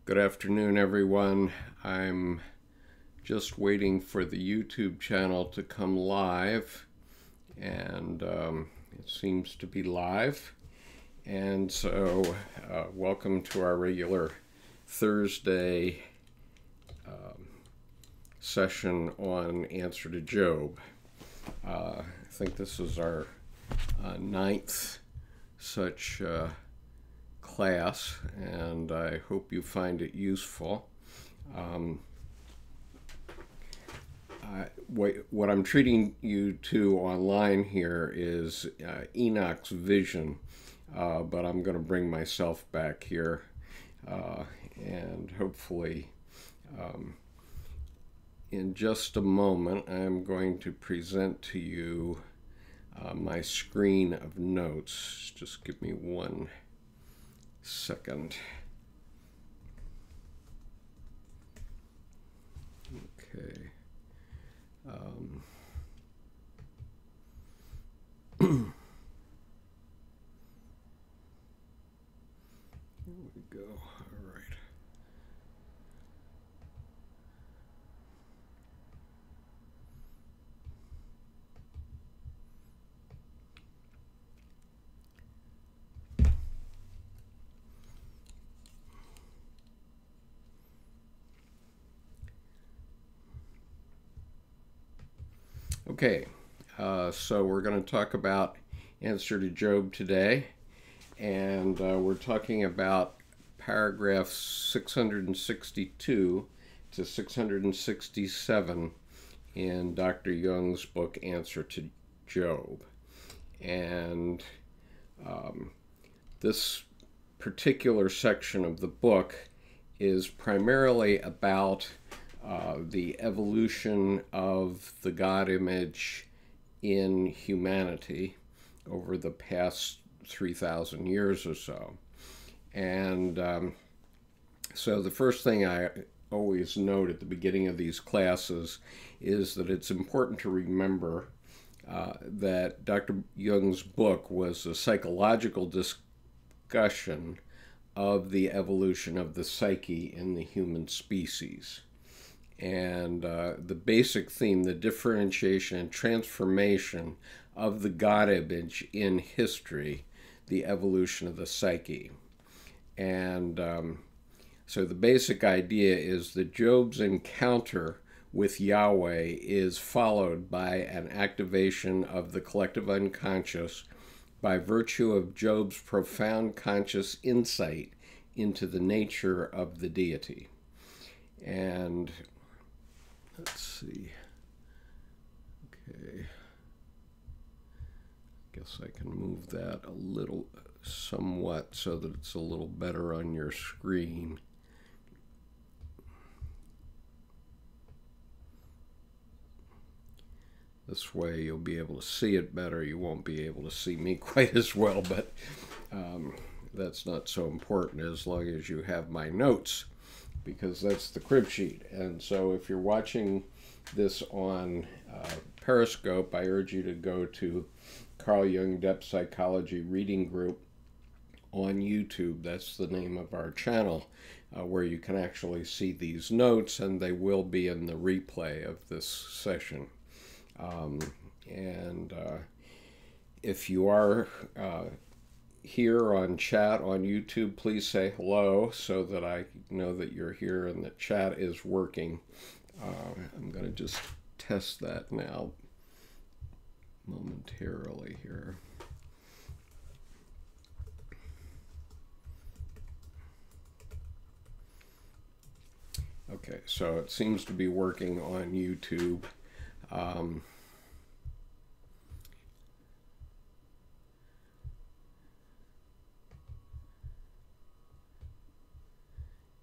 Good afternoon, everyone. I'm just waiting for the YouTube channel to come live, and it seems to be live. And so, welcome to our regular Thursday session on Answer to Job. I think this is our ninth such class, and I hope you find it useful. What I'm treating you to online here is Enoch's vision, but I'm going to bring myself back here, and hopefully in just a moment I'm going to present to you my screen of notes. Just give me 1 second. Okay. Here we go. All right. Okay, so we're going to talk about Answer to Job today, and we're talking about paragraphs 662 to 667 in Dr. Jung's book Answer to Job. And this particular section of the book is primarily about the evolution of the God image in humanity over the past 3,000 years or so. And so the first thing I always note at the beginning of these classes is that it's important to remember that Dr. Jung's book was a psychological discussion of the evolution of the psyche in the human species. And the basic theme, the differentiation and transformation of the God image in history, the evolution of the psyche. And so the basic idea is that Job's encounter with Yahweh is followed by an activation of the collective unconscious by virtue of Job's profound conscious insight into the nature of the deity. And let's see. Okay. I guess I can move that a little, somewhat, so that it's a little better on your screen. This way you'll be able to see it better. You won't be able to see me quite as well, but that's not so important as long as you have my notes, because that's the crib sheet. And so if you're watching this on Periscope, I urge you to go to Carl Jung Depth Psychology Reading Group on YouTube. That's the name of our channel, where you can actually see these notes, and they will be in the replay of this session. If you are here on chat on YouTube, please say hello so that I know that you're here and the chat is working. I'm going to just test that now momentarily here. Okay, so it seems to be working on YouTube.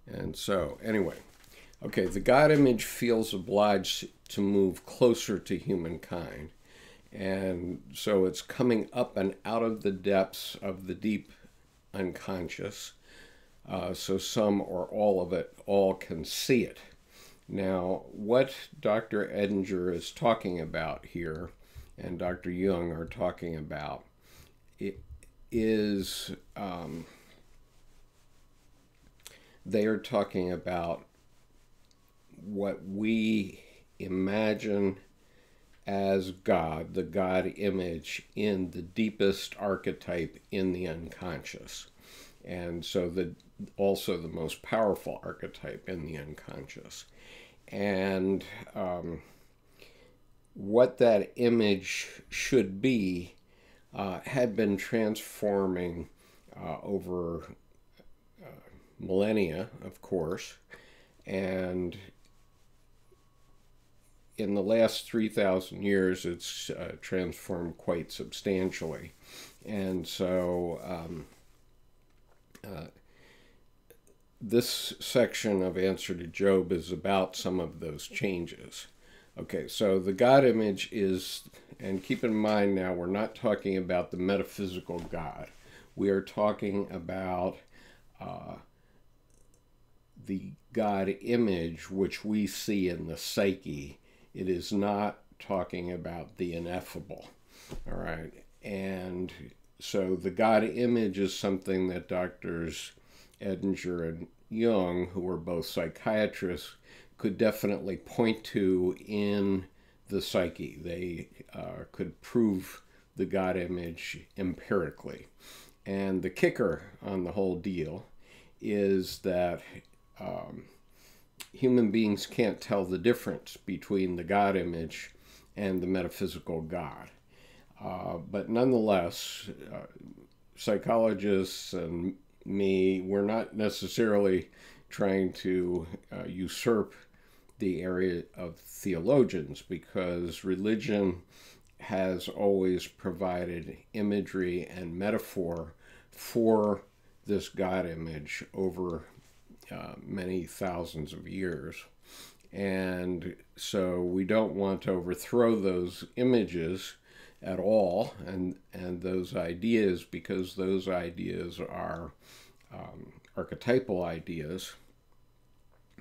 And so, anyway, okay, the God image feels obliged to move closer to humankind. And so it's coming up and out of the depths of the deep unconscious. So some or all of it, all can see it. Now, what Dr. Edinger is talking about here, and Dr. Jung are talking about, it is they are talking about what we imagine as God, the God image in the deepest archetype in the unconscious. And so also the most powerful archetype in the unconscious. And what that image should be had been transforming over millennia, of course, and in the last 3,000 years, it's transformed quite substantially. And so this section of Answer to Job is about some of those changes. Okay, so the God image is, and keep in mind now, we're not talking about the metaphysical God. We are talking about the God image which we see in the psyche. It is not talking about the ineffable. All right. And so the God image is something that doctors Edinger and Jung, who were both psychiatrists, could definitely point to in the psyche. They could prove the God image empirically. And the kicker on the whole deal is that human beings can't tell the difference between the God image and the metaphysical God. But nonetheless, psychologists and me, we're not necessarily trying to usurp the area of theologians, because religion has always provided imagery and metaphor for this God image over many thousands of years. And so we don't want to overthrow those images at all and those ideas, because those ideas are archetypal ideas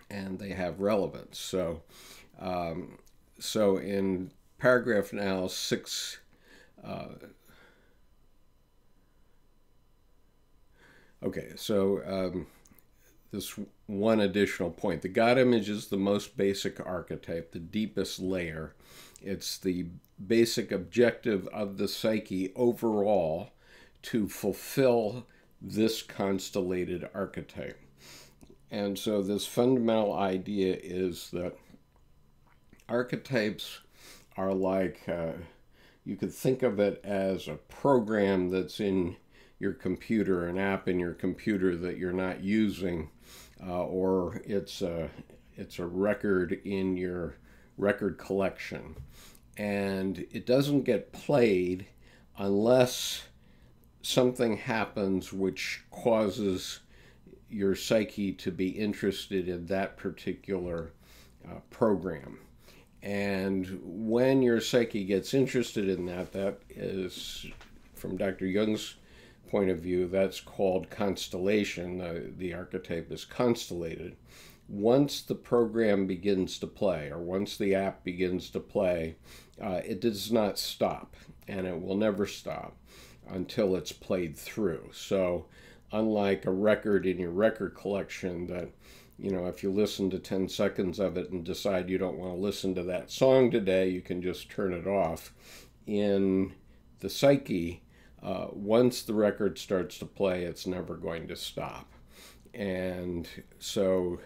and they have relevance. So so in paragraph now 6, okay, so this one additional point. The God image is the most basic archetype, the deepest layer. It's the basic objective of the psyche overall to fulfill this constellated archetype. And so this fundamental idea is that archetypes are like, you could think of it as a program that's in your computer, an app in your computer that you're not using, or it's a record in your record collection. And it doesn't get played unless something happens which causes your psyche to be interested in that particular program. And when your psyche gets interested in that, that is, from Dr. Jung's point of view, that's called constellation. The archetype is constellated. Once the program begins to play, or once the app begins to play, it does not stop, and it will never stop until it's played through. So unlike a record in your record collection that, you know, if you listen to 10 seconds of it and decide you don't want to listen to that song today, you can just turn it off. In the psyche, once the record starts to play, it's never going to stop. And so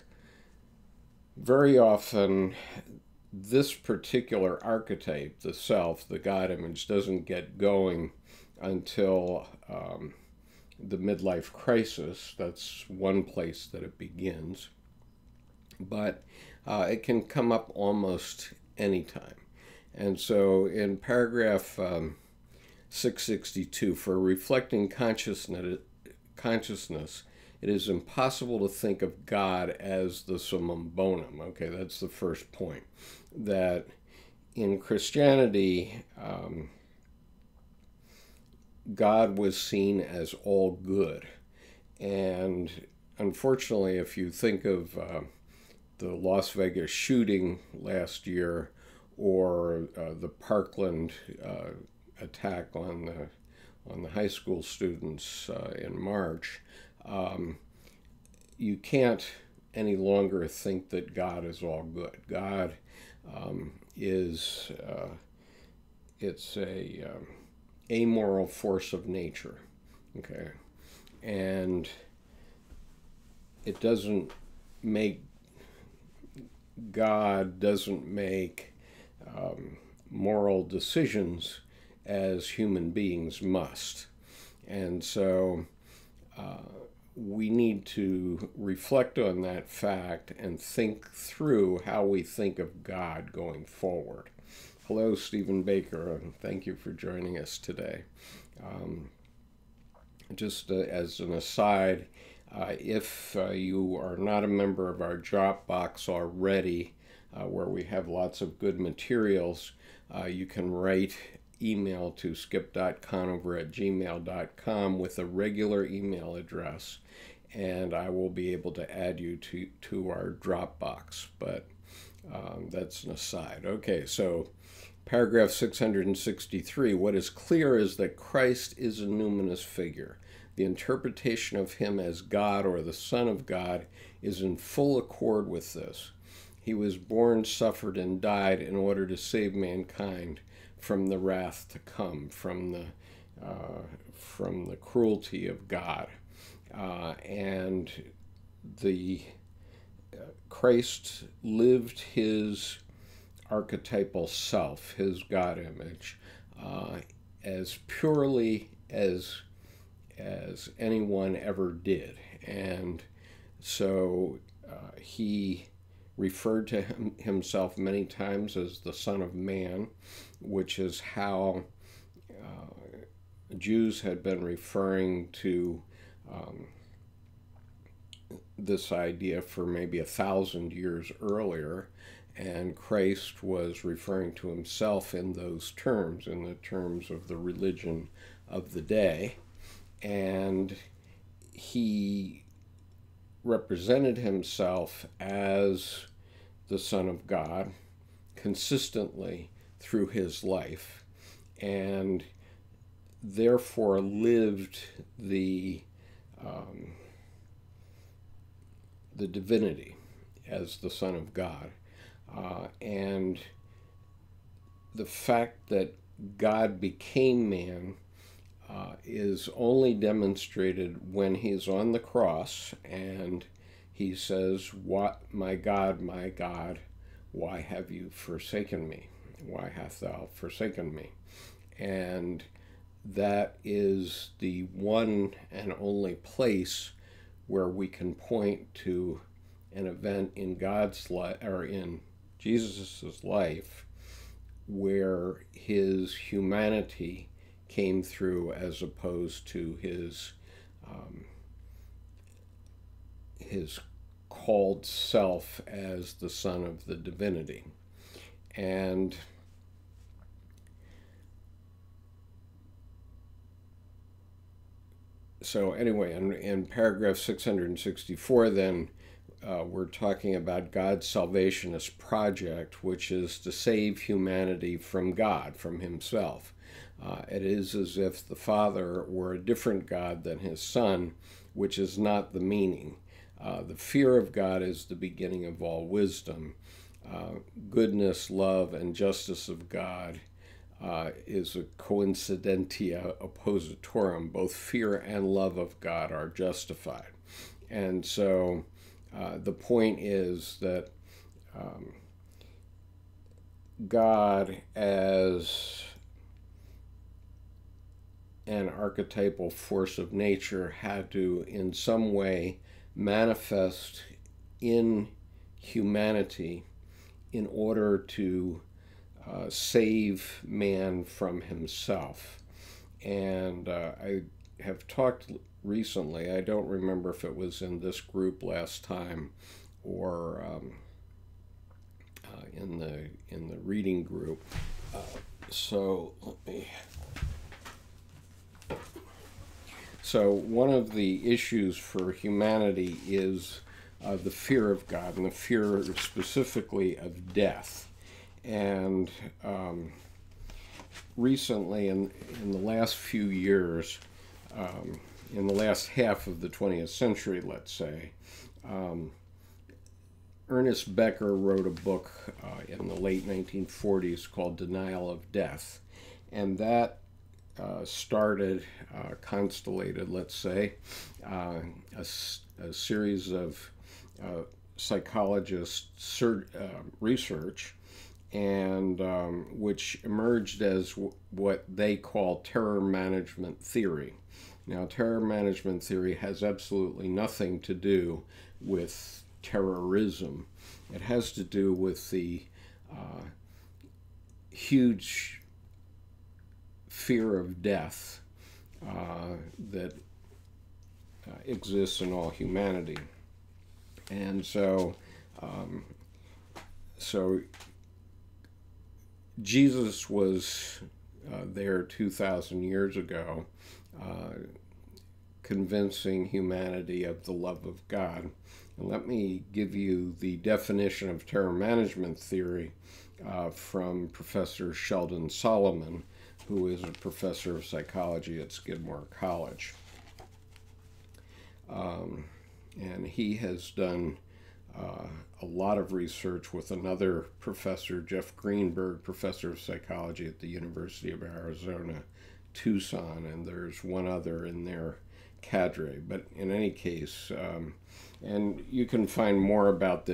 very often this particular archetype, the self, the God image, doesn't get going until the midlife crisis. That's one place that it begins. But it can come up almost any time. And so in paragraph 662, for reflecting consciousness, it is impossible to think of God as the summum bonum. Okay, that's the first point. That in Christianity, God was seen as all good. And unfortunately, if you think of the Las Vegas shooting last year, or the Parkland attack on the high school students in March, you can't any longer think that God is all good. God is it's a amoral force of nature, okay, and it doesn't make God doesn't make moral decisions as human beings must, and so we need to reflect on that fact and think through how we think of God going forward. Hello, Stephen Baker, and thank you for joining us today. Just as an aside, if you are not a member of our Dropbox already, where we have lots of good materials, you can write email to skip.conover@gmail.com with a regular email address, and I will be able to add you to our Dropbox, but that's an aside. Okay, so paragraph 663, what is clear is that Christ is a numinous figure. The interpretation of him as God or the Son of God is in full accord with this. He was born, suffered, and died in order to save mankind from the wrath to come, from the cruelty of God, and the Christ lived his archetypal self, his God image, as purely as anyone ever did, and so he referred to himself many times as the Son of Man, which is how Jews had been referring to this idea for maybe 1,000 years earlier, and Christ was referring to himself in those terms, in the terms of the religion of the day, and he represented himself as the Son of God consistently through his life, and therefore lived the divinity as the Son of God. And the fact that God became man is only demonstrated when he's on the cross and he says, "What, my God, why have you forsaken me? Why hast thou forsaken me?" And that is the one and only place where we can point to an event in God's life, or in Jesus' life, where his humanity came through as opposed to his called self as the Son of the divinity. And so anyway, in paragraph 664 then, we're talking about God's salvationist project, which is to save humanity from God, from himself. It is as if the Father were a different God than his Son, which is not the meaning. The fear of God is the beginning of all wisdom. Goodness, love, and justice of God is a coincidentia oppositorum. Both fear and love of God are justified. And so the point is that God as an archetypal force of nature had to in some way manifest in humanity in order to save man from himself. And I have talked recently, I don't remember if it was in this group last time or in the reading group. So one of the issues for humanity is the fear of God, and the fear specifically of death. And recently, in the last few years, in the last half of the 20th century, let's say, Ernest Becker wrote a book in the late 1940s called Denial of Death. And that constellated, let's say, a series of psychologists' research, and which emerged as what they call terror management theory. Now, terror management theory has absolutely nothing to do with terrorism. It has to do with the huge fear of death that exists in all humanity. And so Jesus was there 2,000 years ago, convincing humanity of the love of God. And let me give you the definition of terror management theory from Professor Sheldon Solomon, who is a professor of psychology at Skidmore College. And he has done a lot of research with another professor, Jeff Greenberg, professor of psychology at the University of Arizona, Tucson, and there's one other in their cadre. But in any case, and you can find more about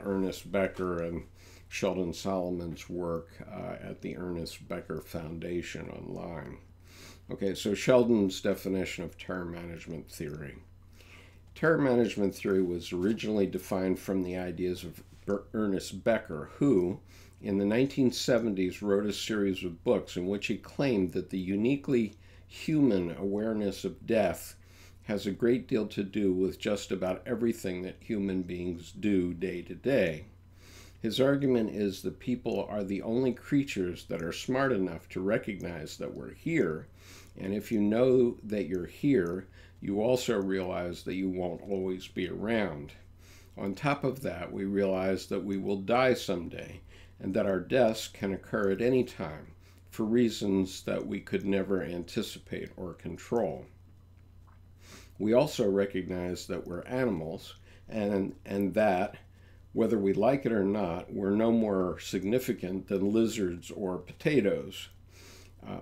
Ernest Becker and Sheldon Solomon's work at the Ernest Becker Foundation online. Okay, so Sheldon's definition of terror management theory. Terror management theory was originally defined from the ideas of Ernest Becker, who, in the 1970s, wrote a series of books in which he claimed that the uniquely human awareness of death has a great deal to do with just about everything that human beings do day to day. His argument is that people are the only creatures that are smart enough to recognize that we're here, and if you know that you're here, you also realize that you won't always be around. On top of that, we realize that we will die someday, and that our deaths can occur at any time for reasons that we could never anticipate or control. We also recognize that we're animals, and that, whether we like it or not, we're no more significant than lizards or potatoes.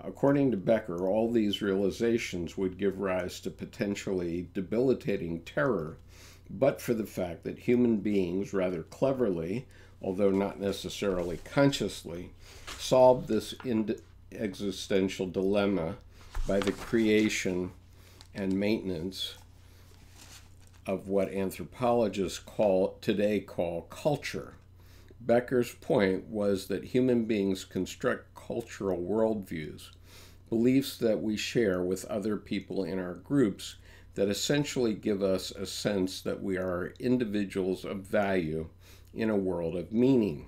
According to Becker, all these realizations would give rise to potentially debilitating terror, but for the fact that human beings rather cleverly, although not necessarily consciously, solved this existential dilemma by the creation and maintenance of what anthropologists today call culture. Becker's point was that human beings construct cultural worldviews, beliefs that we share with other people in our groups that essentially give us a sense that we are individuals of value in a world of meaning.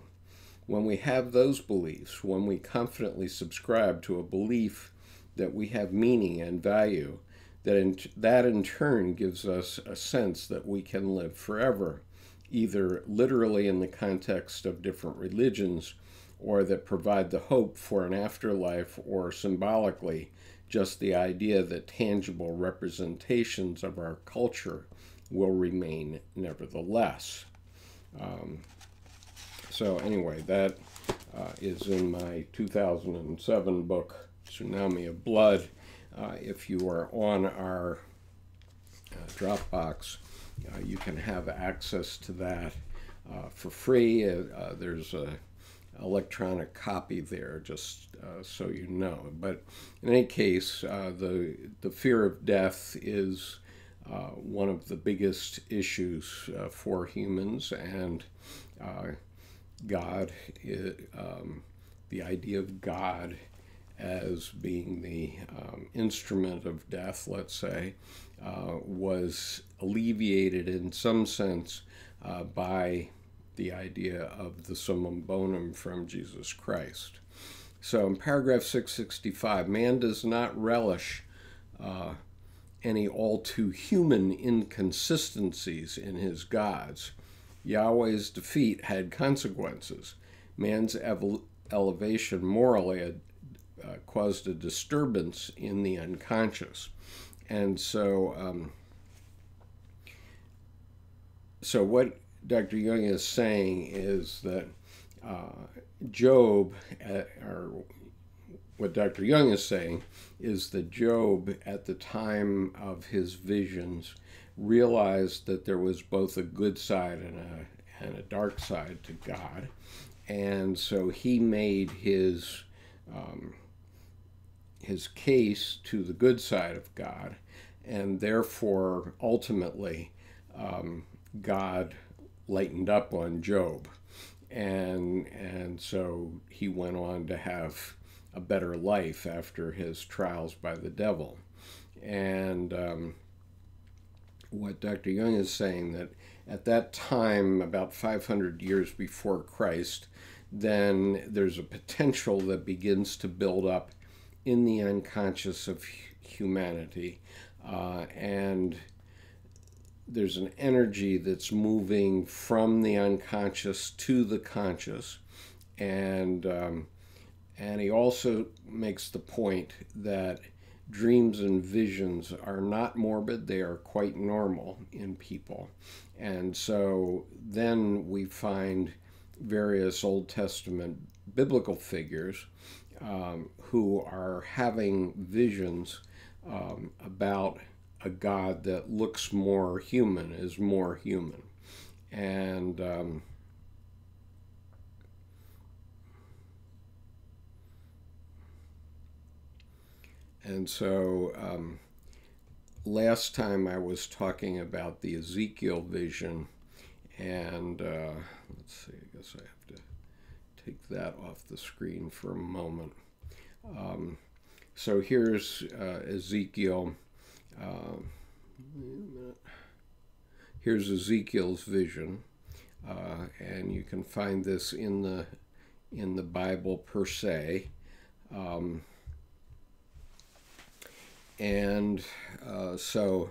When we have those beliefs, when we confidently subscribe to a belief that we have meaning and value, that in turn gives us a sense that we can live forever, either literally in the context of different religions, or that provide the hope for an afterlife, or symbolically, just the idea that tangible representations of our culture will remain nevertheless. So anyway, that is in my 2007 book, Tsunami of Blood. If you are on our Dropbox, you can have access to that for free. There's an electronic copy there, just so you know. But in any case, the fear of death is one of the biggest issues for humans, and God, the idea of God as being the instrument of death, let's say, was alleviated in some sense by the idea of the summum bonum from Jesus Christ. So in paragraph 665, man does not relish any all too human inconsistencies in his gods. Yahweh's defeat had consequences. Man's elevation morally had caused a disturbance in the unconscious. And so So what Dr. Jung is saying is that Job, or what Dr. Jung is saying, is that Job, at the time of his visions, realized that there was both a good side and a dark side to God. And so he made his case to the good side of God, and therefore, ultimately, God lightened up on Job. And so he went on to have a better life after his trials by the devil. And what Dr. Jung is saying, that at that time, about 500 years before Christ, then there's a potential that begins to build up in the unconscious of humanity. And there's an energy that's moving from the unconscious to the conscious. And he also makes the point that dreams and visions are not morbid, they are quite normal in people. And so then we find various Old Testament biblical figures who are having visions about a God that looks more human, is more human. And so last time I was talking about the Ezekiel vision, and let's see, I guess I have to take that off the screen for a moment. So here's Ezekiel. Here's Ezekiel's vision, and you can find this in the Bible per se. So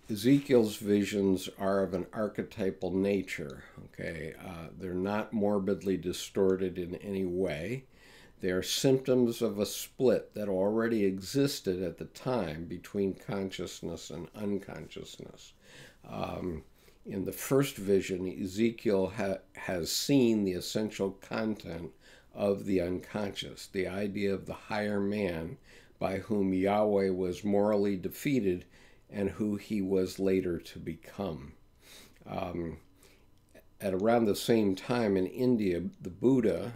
Ezekiel's visions are of an archetypal nature. Okay, they're not morbidly distorted in any way. They are symptoms of a split that already existed at the time between consciousness and unconsciousness. In the first vision, Ezekiel has seen the essential content of the unconscious, the idea of the higher man by whom Yahweh was morally defeated and who he was later to become. At around the same time in India, the Buddha,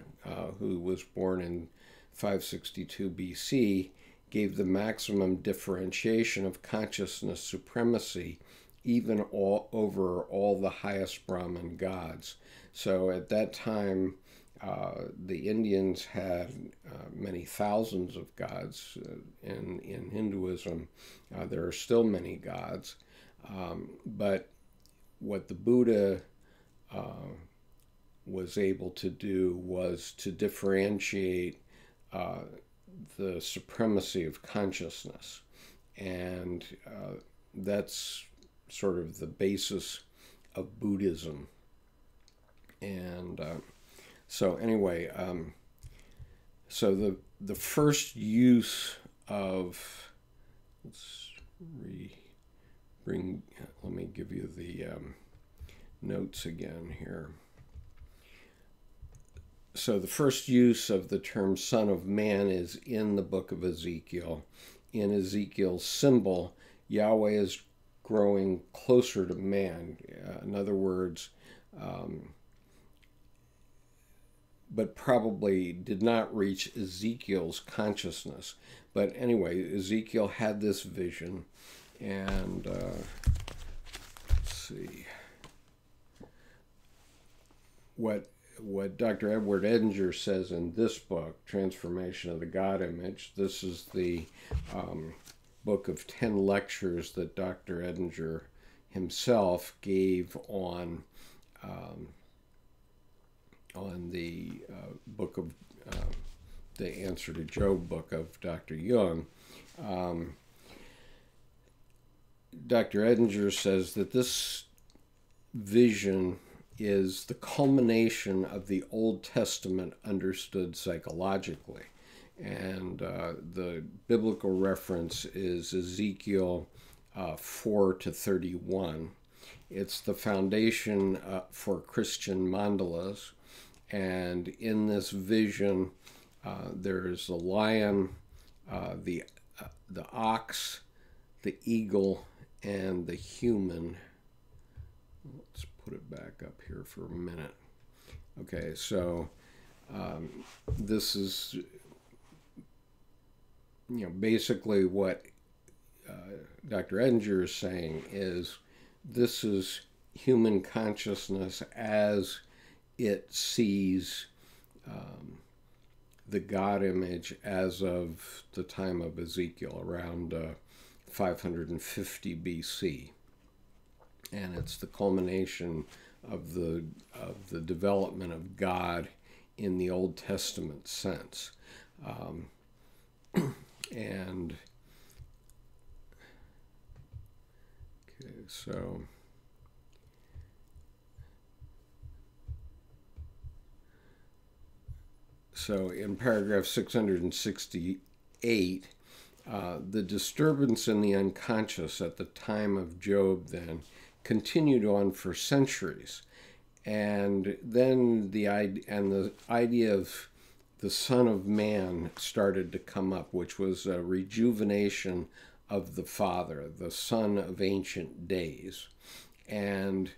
who was born in 562 BC, gave the maximum differentiation of consciousness supremacy even over all the highest Brahman gods. So at that time, the Indians had many thousands of gods. In Hinduism, there are still many gods. But what the Buddha was able to do was to differentiate the supremacy of consciousness. And that's sort of the basis of Buddhism. And so anyway, so the first use of, let me give you the notes again here. So the first use of the term Son of Man is in the book of Ezekiel. In Ezekiel's symbol, Yahweh is growing closer to man. In other words, but probably did not reach Ezekiel's consciousness. But anyway, Ezekiel had this vision, and let's see. What Dr. Edward Edinger says in this book, Transformation of the God Image, this is the book of 10 lectures that Dr. Edinger himself gave on the book of the Answer to Job book of Dr. Jung. Dr. Edinger says that this vision is the culmination of the Old Testament understood psychologically. And the biblical reference is Ezekiel 4 to 31. It's the foundation for Christian mandalas. And in this vision, there's the lion, the ox, the eagle, and the human. Let's put it back up here for a minute. Okay, so this is, basically what Dr. Edinger is saying is this is human consciousness as it sees the God image as of the time of Ezekiel, around 550 BC. And it's the culmination of the development of God in the Old Testament sense. And okay, so in paragraph 668, the disturbance in the unconscious at the time of Job then continued on for centuries. And then the idea of the Son of Man started to come up, which was a rejuvenation of the Father, the Son of ancient days. And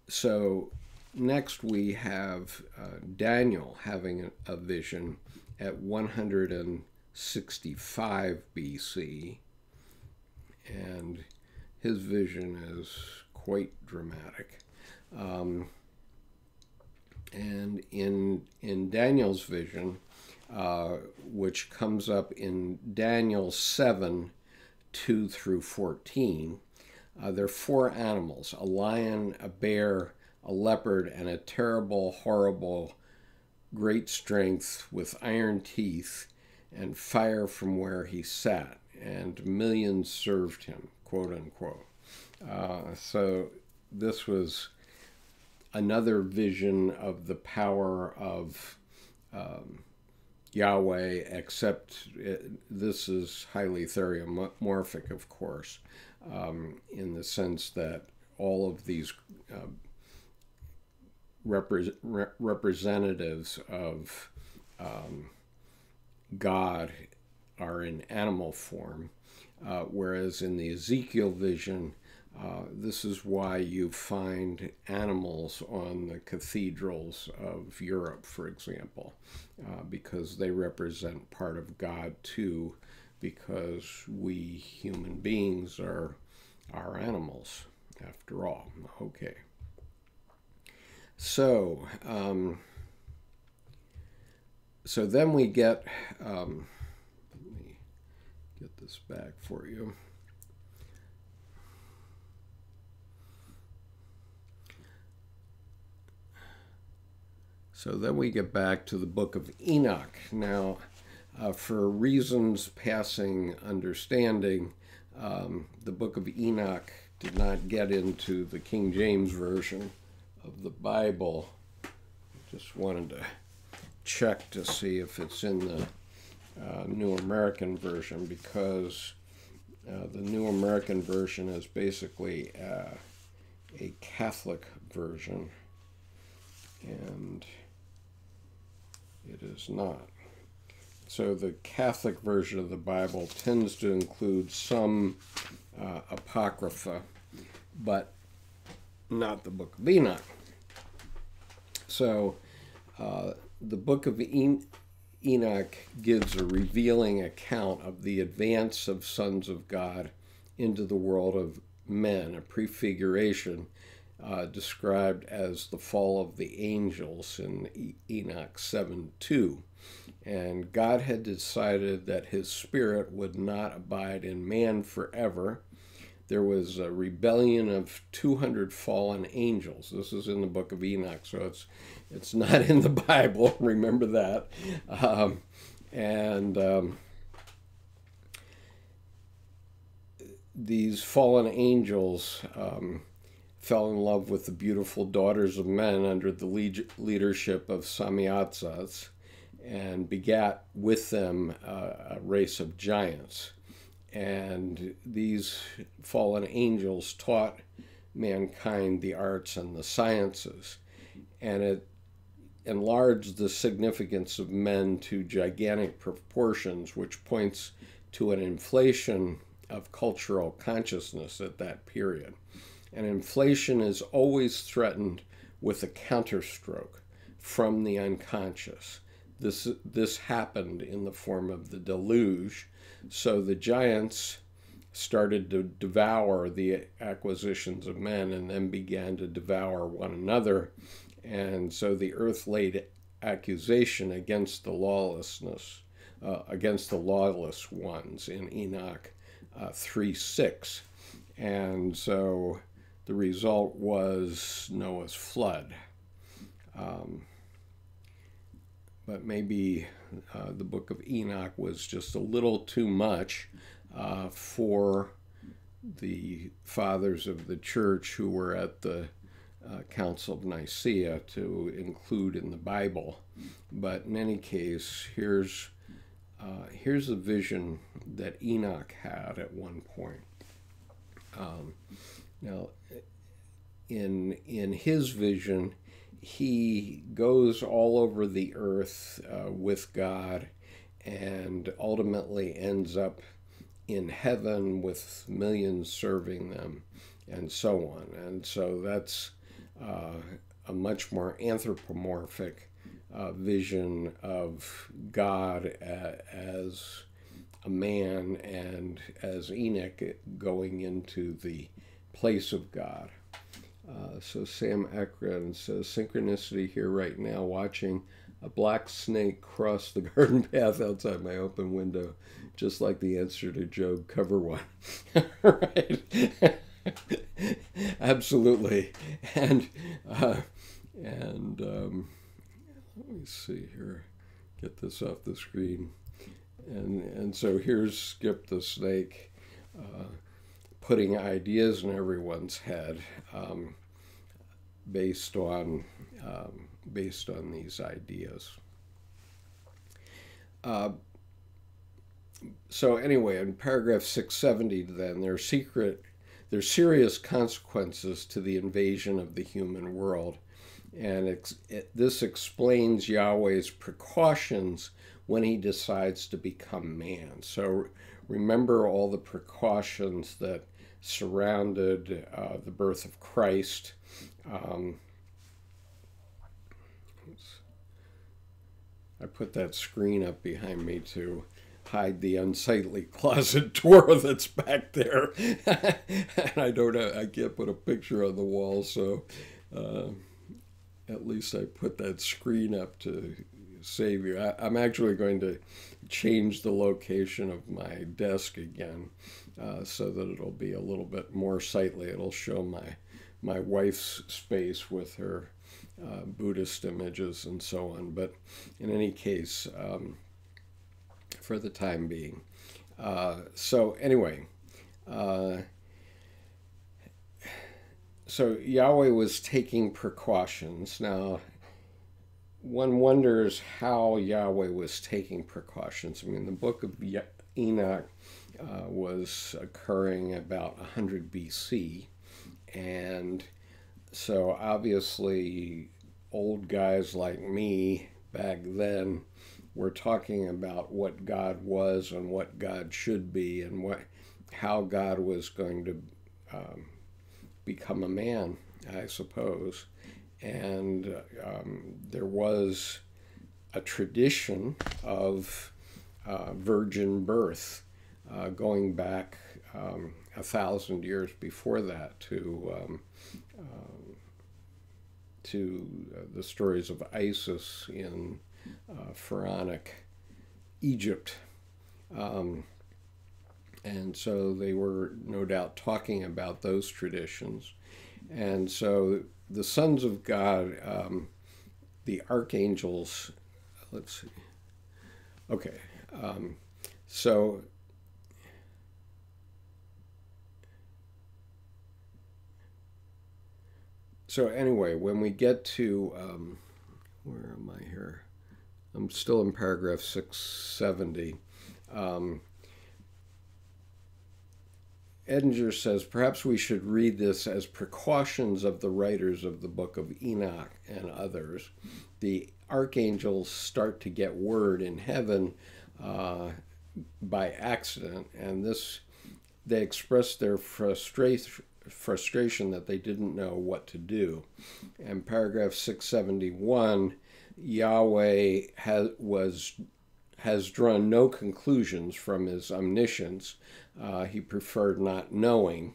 so next we have Daniel having a vision at 165 BC. And his vision is quite dramatic. And in Daniel's vision, which comes up in Daniel 7, 2 through 14, there are 4 animals: a lion, a bear, a leopard, and a terrible, horrible, great strength with iron teeth and fire from where he sat, and millions served him, quote unquote. So this was another vision of the power of Yahweh, except this is highly theriomorphic, of course, in the sense that all of these representatives of God are in animal form, whereas in the Ezekiel vision, this is why you find animals on the cathedrals of Europe, for example, because they represent part of God too, because we human beings are animals, after all. Okay. So, so then we get, let me get this back for you. So then we get back to the book of Enoch. Now, for reasons passing understanding, the book of Enoch did not get into the King James Version of the Bible. Just wanted to check to see if it's in the New American Version, because the New American Version is basically a Catholic version, and it is not. So the Catholic version of the Bible tends to include some Apocrypha, but not the book of Enoch. So the book of Enoch gives a revealing account of the advance of sons of God into the world of men, a prefiguration described as the fall of the angels in Enoch 7:2. And God had decided that his spirit would not abide in man forever. There was a rebellion of 200 fallen angels. This is in the book of Enoch, so it's not in the Bible. Remember that. These fallen angels fell in love with the beautiful daughters of men under the leadership of Samyatzats, and begat with them a race of giants. And these fallen angels taught mankind the arts and the sciences. And it enlarged the significance of men to gigantic proportions, which points to an inflation of cultural consciousness at that period. And inflation is always threatened with a counterstroke from the unconscious. This happened in the form of the deluge. So the giants started to devour the acquisitions of men and then began to devour one another. And so the earth laid accusation against the lawlessness, against the lawless ones in Enoch 3:6. And so the result was Noah's flood. But maybe the book of Enoch was just a little too much for the fathers of the church who were at the Council of Nicaea to include in the Bible. But in any case, here's the vision that Enoch had at one point. Now, in his vision, he goes all over the earth with God and ultimately ends up in heaven with millions serving them and so on. And so that's a much more anthropomorphic vision of God as a man and as Enoch going into the place of God. So Sam Ekron says, synchronicity here right now, watching a black snake cross the garden path outside my open window, just like the answer to Job cover one. Right? Absolutely. And let me see here, get this off the screen. And so here's Skip the snake putting ideas in everyone's head based on these ideas. So anyway, in paragraph 670, then there's serious consequences to the invasion of the human world, and this explains Yahweh's precautions when he decides to become man. So remember all the precautions that surrounded the birth of Christ. I put that screen up behind me to hide the unsightly closet door that's back there. And I can't put a picture on the wall, so at least I put that screen up to save you. I'm actually going to change the location of my desk again so that it'll be a little bit more sightly. It'll show my wife's space with her Buddhist images and so on. But in any case, for the time being. So anyway, so Yahweh was taking precautions. Now, one wonders how Yahweh was taking precautions. I mean, the book of Enoch was occurring about 100 BC. And so obviously old guys like me back then were talking about what God was and what God should be and how God was going to become a man, I suppose. And there was a tradition of virgin birth going back 1,000 years before that to the stories of Isis in pharaonic Egypt. And so they were no doubt talking about those traditions. And so the sons of God, the archangels, let's see. Okay. So anyway, when we get to, where am I here? I'm still in paragraph 670. Edinger says, perhaps we should read this as precautions of the writers of the book of Enoch and others. The archangels start to get word in heaven by accident, and they express their frustration that they didn't know what to do. In paragraph 671, Yahweh has drawn no conclusions from his omniscience. He preferred not knowing.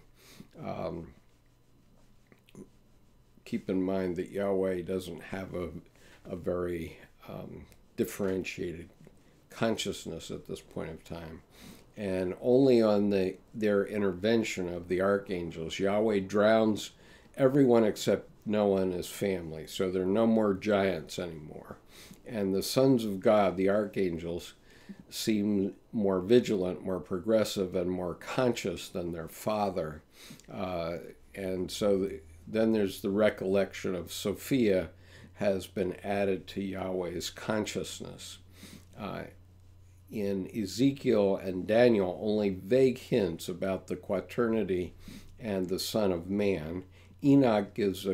Keep in mind that Yahweh doesn't have a very differentiated consciousness at this point of time. And only on their intervention of the archangels, Yahweh drowns everyone except Noah and his family. So there are no more giants anymore. And the sons of God, the archangels, seem more vigilant, more progressive, and more conscious than their father. And so then there's the recollection of Sophia has been added to Yahweh's consciousness. In Ezekiel and Daniel, only vague hints about the quaternity and the Son of Man. Enoch gives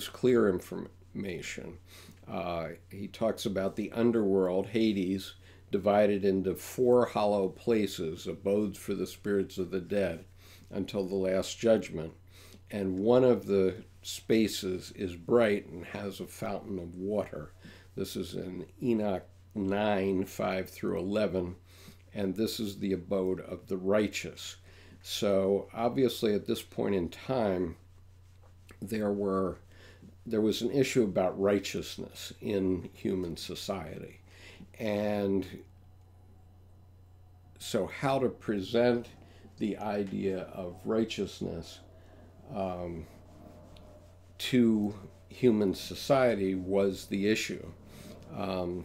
clear information. He talks about the underworld, Hades, divided into 4 hollow places, abodes for the spirits of the dead, until the last judgment. And one of the spaces is bright and has a fountain of water. This is in Enoch 9, 5 through 11, and this is the abode of the righteous. So obviously at this point in time, there was an issue about righteousness in human society. And so how to present the idea of righteousness to human society was the issue. I'm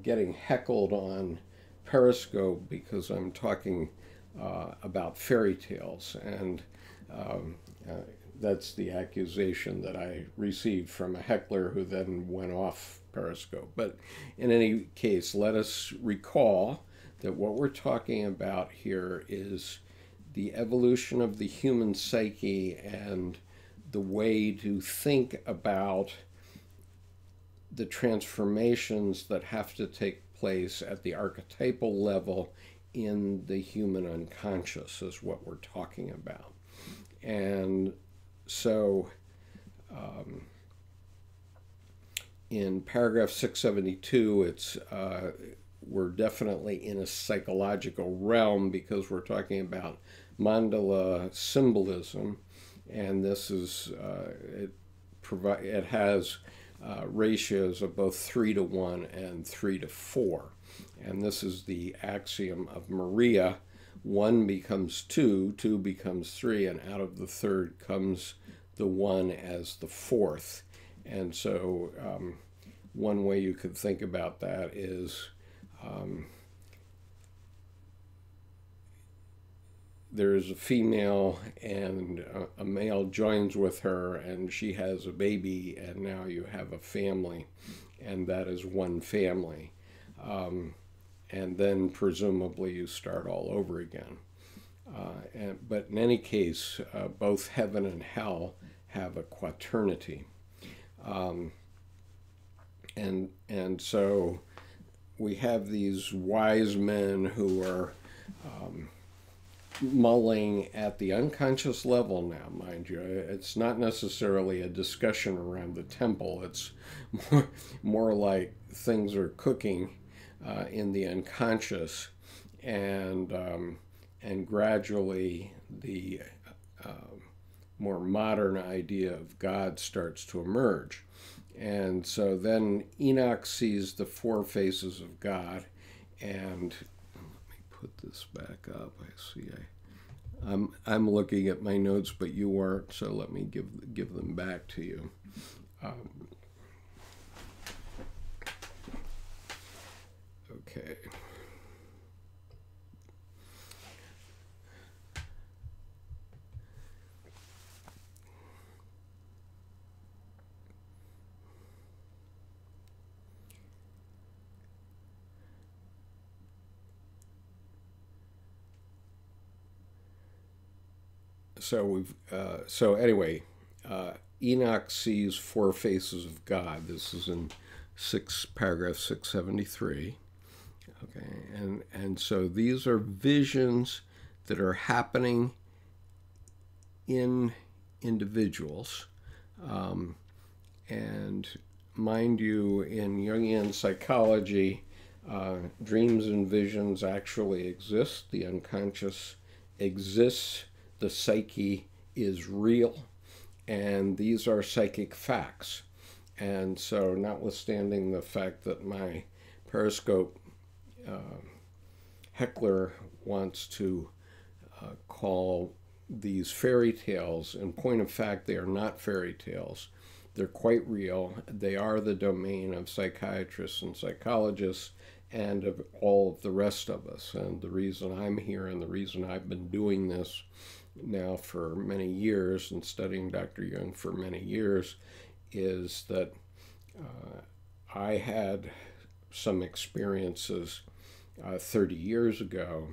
getting heckled on Periscope because I'm talking about fairy tales, and that's the accusation that I received from a heckler who then went off Periscope. But in any case, let us recall that what we're talking about here is the evolution of the human psyche and the way to think about the transformations that have to take place at the archetypal level in the human unconscious is what we're talking about. And so in paragraph 672, we're definitely in a psychological realm because we're talking about mandala symbolism, and this is it has ratios of both 3:1 and 3:4, and this is the axiom of Maria. 1 becomes 2, 2 becomes 3, and out of the third comes the 1 as the fourth. And so one way you could think about that is there is a female and a male joins with her, and she has a baby, and now you have a family, and that is one family. And then presumably you start all over again. But in any case, both heaven and hell have a quaternity. And so we have these wise men who are mulling at the unconscious level now, mind you. It's not necessarily a discussion around the temple. It's more like things are cooking in the unconscious, and gradually the more modern idea of God starts to emerge. And so then Enoch sees the 4 faces of God, and let me put this back up. I see I'm looking at my notes, but you aren't, so let me give them back to you. Okay. so anyway, Enoch sees four faces of God. This is in paragraph 673. Okay, and so these are visions that are happening in individuals, and mind you, in Jungian psychology, dreams and visions actually exist. The unconscious exists. The psyche is real, and these are psychic facts. And so, notwithstanding the fact that my Periscope heckler wants to call these fairy tales, in point of fact, they are not fairy tales. They're quite real. They are the domain of psychiatrists and psychologists and of all of the rest of us. And the reason I'm here and the reason I've been doing this now for many years and studying Dr. Jung for many years is that I had some experiences 30 years ago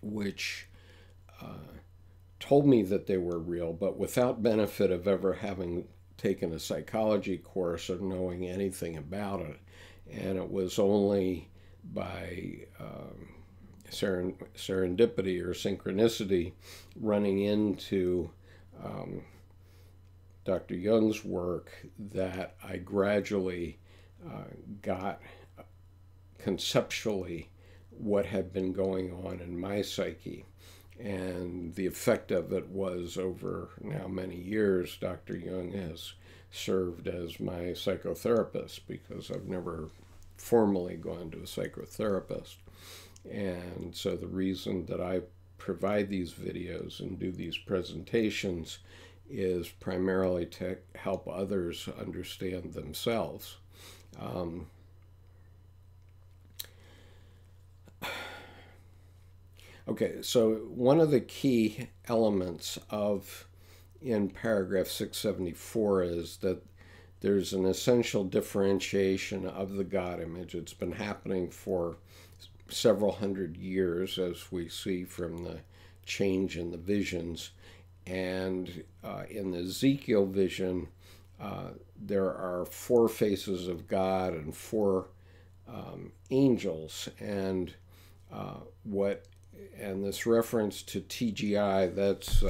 which told me that they were real, but without benefit of ever having taken a psychology course or knowing anything about it. And it was only by serendipity or synchronicity running into Dr. Jung's work that I gradually got conceptually what had been going on in my psyche. And the effect of it was, over now many years, Dr. Jung has served as my psychotherapist, because I've never formally gone to a psychotherapist. And so the reason that I provide these videos and do these presentations is primarily to help others understand themselves. Okay, so one of the key elements in paragraph 674 is that there's an essential differentiation of the God image. It's been happening for several hundred years, as we see from the change in the visions. And in the Ezekiel vision, there are four faces of God and four angels. And this reference to TGI, that's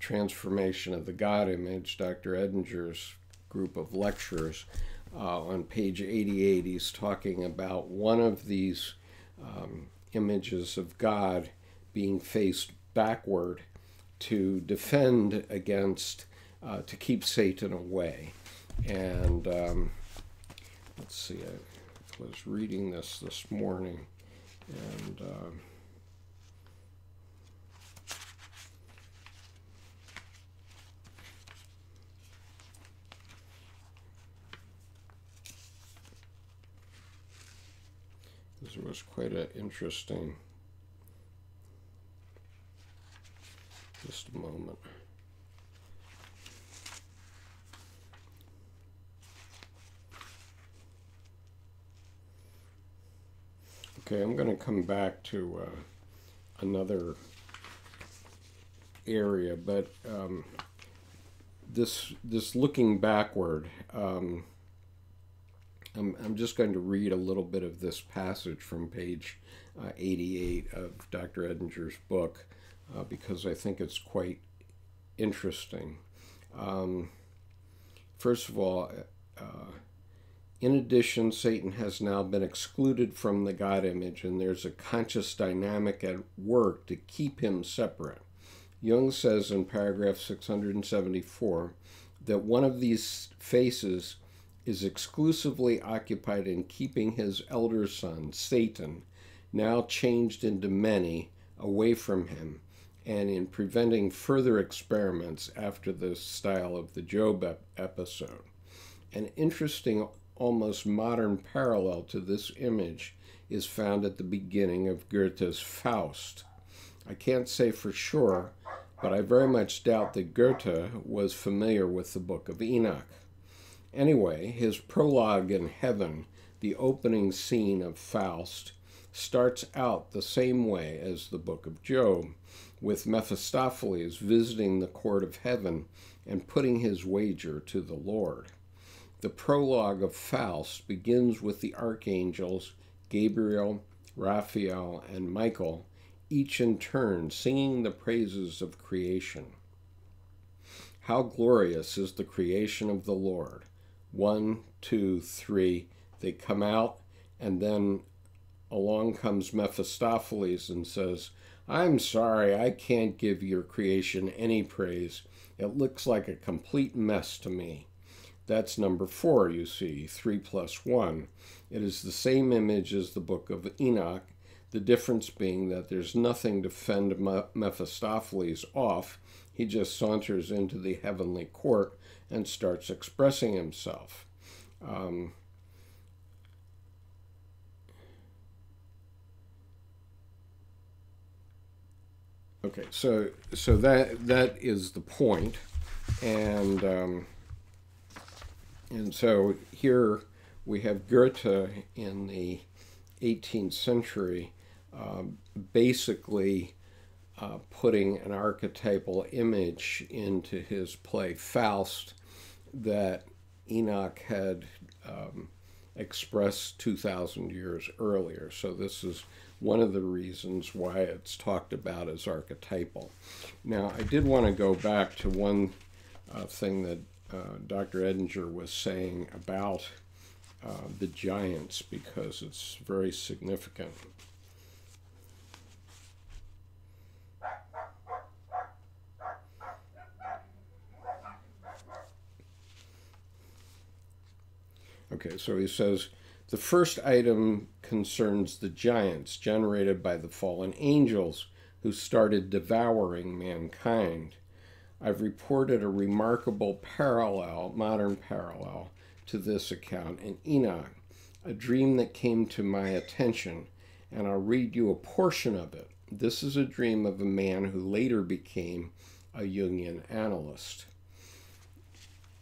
Transformation of the God Image, Dr. Edinger's group of lectures. On page 88, he's talking about one of these images of God being faced backward to defend against, to keep Satan away. And let's see, I was reading this morning, and this was quite an interesting, just a moment. Okay, I'm going to come back to another area, but this looking backward, I'm just going to read a little bit of this passage from page 88 of Dr. Edinger's book, because I think it's quite interesting. First of all, in addition, Satan has now been excluded from the God image, and there's a conscious dynamic at work to keep him separate. Jung says in paragraph 674 that one of these faces is exclusively occupied in keeping his elder son, Satan, now changed into many, away from him, and in preventing further experiments after the style of the Job episode. An interesting, almost modern parallel to this image is found at the beginning of Goethe's Faust. I can't say for sure, but I very much doubt that Goethe was familiar with the Book of Enoch. Anyway, his prologue in Heaven, the opening scene of Faust, starts out the same way as the Book of Job, with Mephistopheles visiting the court of heaven and putting his wager to the Lord. The prologue of Faust begins with the archangels Gabriel, Raphael, and Michael, each in turn singing the praises of creation. How glorious is the creation of the Lord. 1, 2, 3, they come out, and then along comes Mephistopheles and says, I'm sorry, I can't give your creation any praise. It looks like a complete mess to me. That's number 4, you see, 3 plus 1. It is the same image as the book of Enoch, the difference being that there's nothing to fend Mephistopheles off. He just saunters into the heavenly court and starts expressing himself. Okay, so that is the point, and so here we have Goethe in the 18th century basically putting an archetypal image into his play Faust that Enoch had expressed 2,000 years earlier. So this is one of the reasons why it's talked about as archetypal. Now, I did want to go back to one thing that Dr. Edinger was saying about the giants, because it's very significant. Okay, so he says, the first item concerns the giants generated by the fallen angels who started devouring mankind. I've reported a remarkable parallel, modern parallel, to this account in Enoch, a dream that came to my attention, and I'll read you a portion of it. This is a dream of a man who later became a Jungian analyst.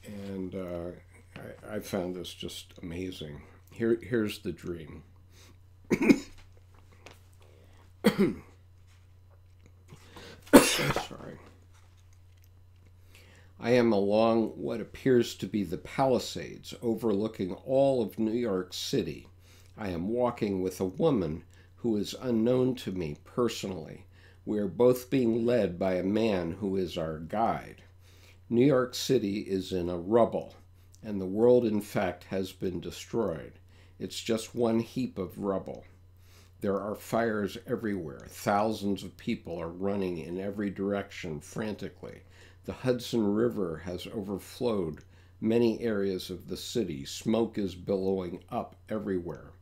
And I found this just amazing. Here's the dream. Sorry. I am along what appears to be the Palisades, overlooking all of New York City. I am walking with a woman who is unknown to me personally. We are both being led by a man who is our guide. New York City is in a rubble, and the world, in fact, has been destroyed. It's just one heap of rubble. There are fires everywhere. Thousands of people are running in every direction frantically. The Hudson River has overflowed many areas of the city. Smoke is billowing up everywhere.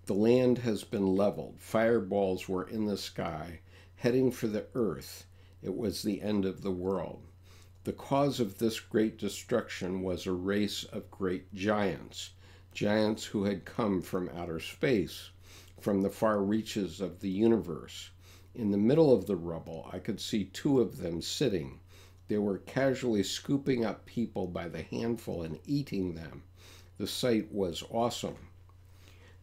The land has been leveled. Fireballs were in the sky, heading for the earth. It was the end of the world. The cause of this great destruction was a race of great giants, giants who had come from outer space, from the far reaches of the universe. In the middle of the rubble, I could see 2 of them sitting. They were casually scooping up people by the handful and eating them. The sight was awesome.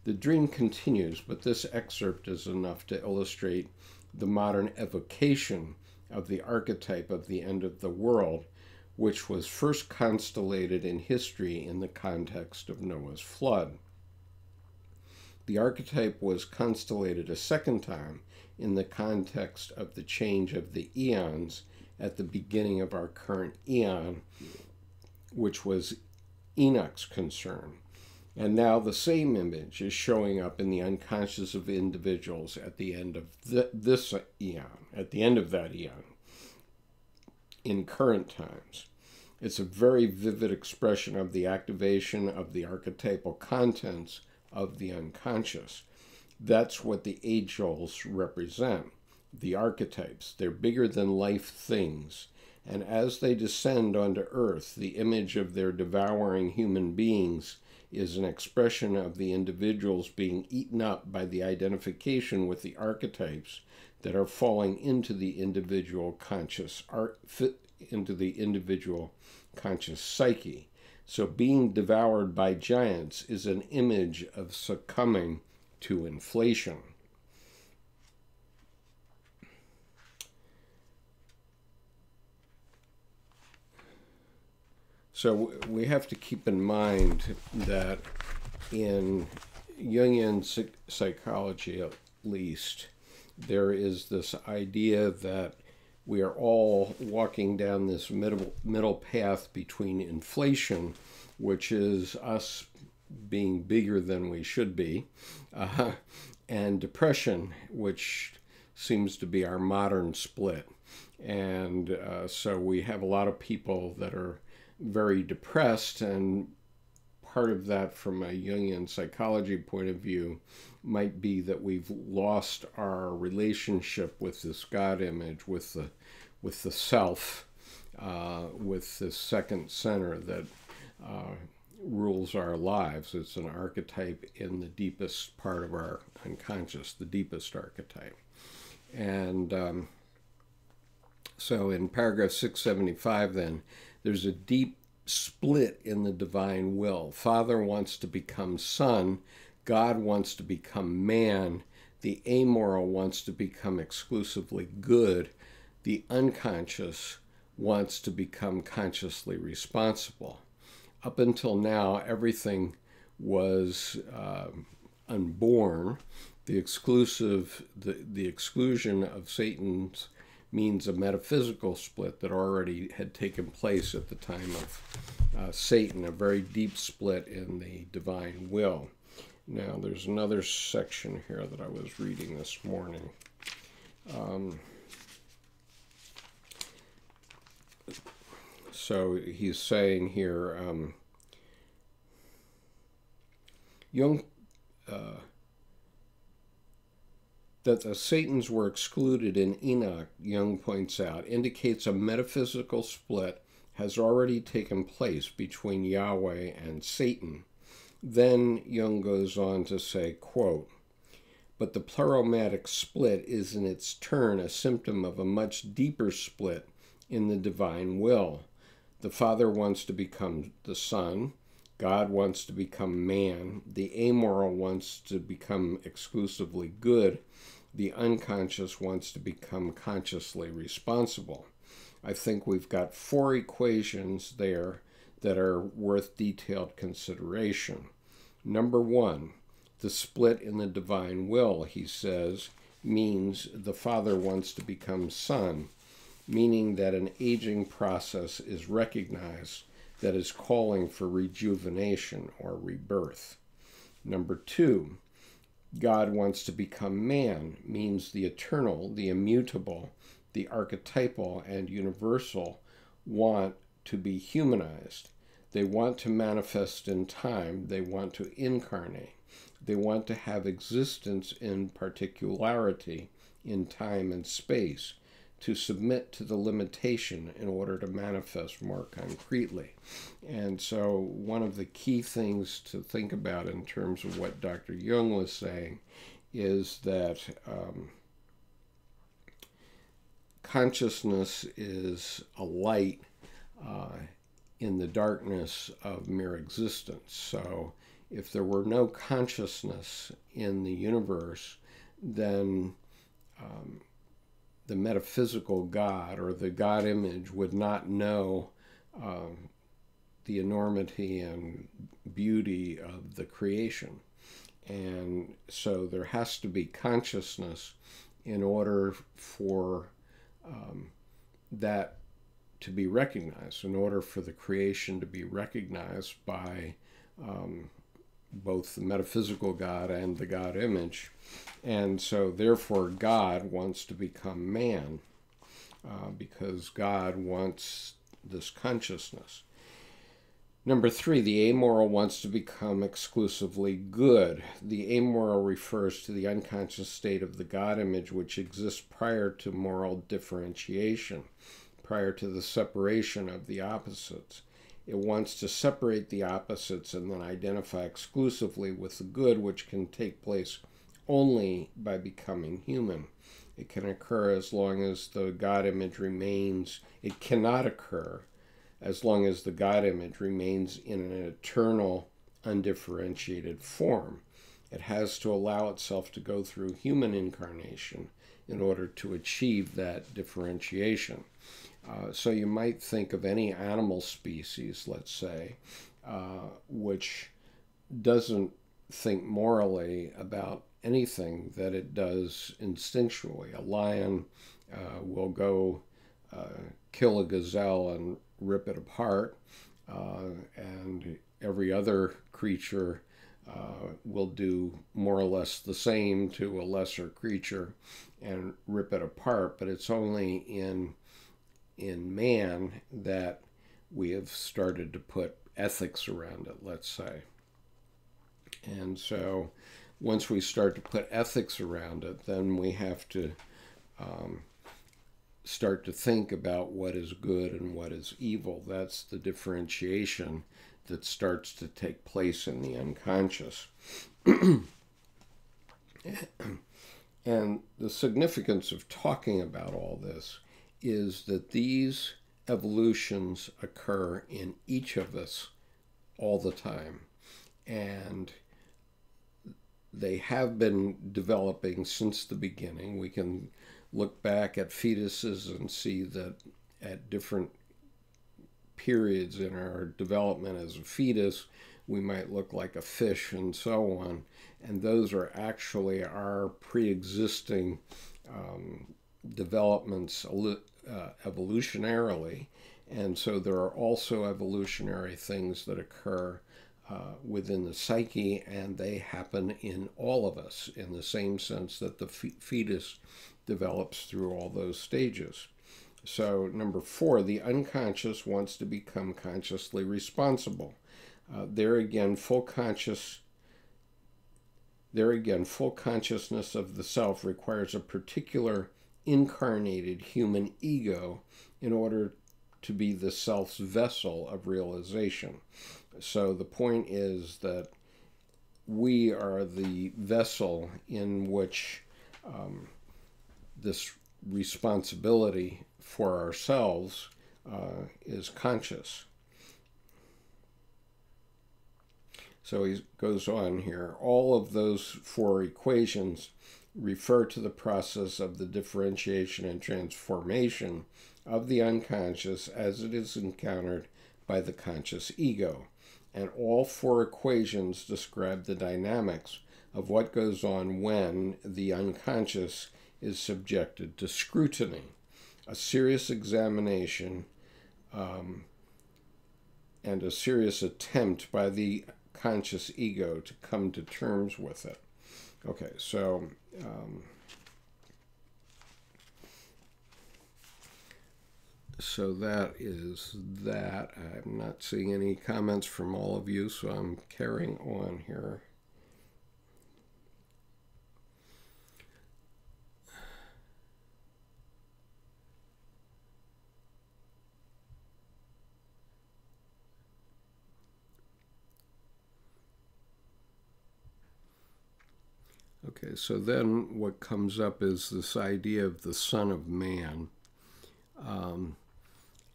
The dream continues, but this excerpt is enough to illustrate the modern evocation of the archetype of the end of the world, which was first constellated in history in the context of Noah's flood. The archetype was constellated a second time in the context of the change of the eons at the beginning of our current eon, which was Enoch's concern. And now the same image is showing up in the unconscious of individuals at the end of this eon, at the end of that eon, in current times. It's a very vivid expression of the activation of the archetypal contents of the unconscious. That's what the age-olds represent, the archetypes. They're bigger than life things. And as they descend onto Earth, the image of their devouring human beings is an expression of the individuals being eaten up by the identification with the archetypes that are falling into the individual conscious psyche. So being devoured by giants is an image of succumbing to inflation. So we have to keep in mind that in Jungian psychology, at least, there is this idea that we are all walking down this middle path between inflation, which is us being bigger than we should be, and depression, which seems to be our modern split. And so we have a lot of people that are very depressed, and part of that from a Jungian psychology point of view might be that we've lost our relationship with this God image, with the self, with this second center that rules our lives. It's an archetype in the deepest part of our unconscious, the deepest archetype. And so in paragraph 675 then, there's a deep split in the divine will. Father wants to become son. God wants to become man. The amoral wants to become exclusively good. The unconscious wants to become consciously responsible. Up until now, everything was unborn. The exclusion of Satan's means a metaphysical split that already had taken place at the time of Satan, a very deep split in the divine will. Now, there's another section here that I was reading this morning. So he's saying here, Jung, that the Satans were excluded in Enoch, Jung points out, indicates a metaphysical split has already taken place between Yahweh and Satan. Then Jung goes on to say, quote, but the plurimatic split is in its turn a symptom of a much deeper split in the divine will. The Father wants to become the Son. God wants to become man. The amoral wants to become exclusively good. The unconscious wants to become consciously responsible. I think we've got 4 equations there that are worth detailed consideration. Number 1, the split in the divine will, he says, means the Father wants to become Son, meaning that an aging process is recognized that is calling for rejuvenation or rebirth. Number 2, God wants to become man, means the eternal, the immutable, the archetypal, and universal want to be humanized. They want to manifest in time. They want to incarnate. They want to have existence in particularity in time and space, to submit to the limitation in order to manifest more concretely. And so one of the key things to think about in terms of what Dr. Jung was saying is that consciousness is a light in the darkness of mere existence. So if there were no consciousness in the universe, then the metaphysical God or the God image would not know the enormity and beauty of the creation. And so there has to be consciousness in order for that to be recognized, in order for the creation to be recognized by both the metaphysical God and the God image. And so therefore God wants to become man because God wants this consciousness. Number 3, the amoral wants to become exclusively good. The amoral refers to the unconscious state of the God image which exists prior to moral differentiation, prior to the separation of the opposites. It wants to separate the opposites and then identify exclusively with the good, which can take place only by becoming human. It can occur as long as the God image remains. It cannot occur as long as the God image remains in an eternal, undifferentiated form. it has to allow itself to go through human incarnation in order to achieve that differentiation. So you might think of any animal species, let's say, which doesn't think morally about anything that it does instinctually. A lion will go kill a gazelle and rip it apart, and every other creature will do more or less the same to a lesser creature and rip it apart. But it's only in man that we have started to put ethics around it, let's say. And so once we start to put ethics around it, then we have to start to think about what is good and what is evil. That's the differentiation that starts to take place in the unconscious. And the significance of talking about all this is that these evolutions occur in each of us all the time. And they have been developing since the beginning. We can look back at fetuses and see that at different periods in our development as a fetus, we might look like a fish and so on. And those are actually our pre-existing developments evolutionarily. And so there are also evolutionary things that occur within the psyche, and they happen in all of us in the same sense that the fetus develops through all those stages. So number 4, the unconscious wants to become consciously responsible. There again, full consciousness of the self requires a particular incarnated human ego in order to be the self's vessel of realization. So the point is that we are the vessel in which this responsibility for ourselves is conscious. So he goes on here. All of those 4 equations refer to the process of the differentiation and transformation of the unconscious as it is encountered by the conscious ego. And all 4 equations describe the dynamics of what goes on when the unconscious is subjected to scrutiny, a serious examination, and a serious attempt by the conscious ego to come to terms with it. Okay, so so that is that. I'm not seeing any comments from all of you, so I'm carrying on here. Okay, so then what comes up is this idea of the Son of Man.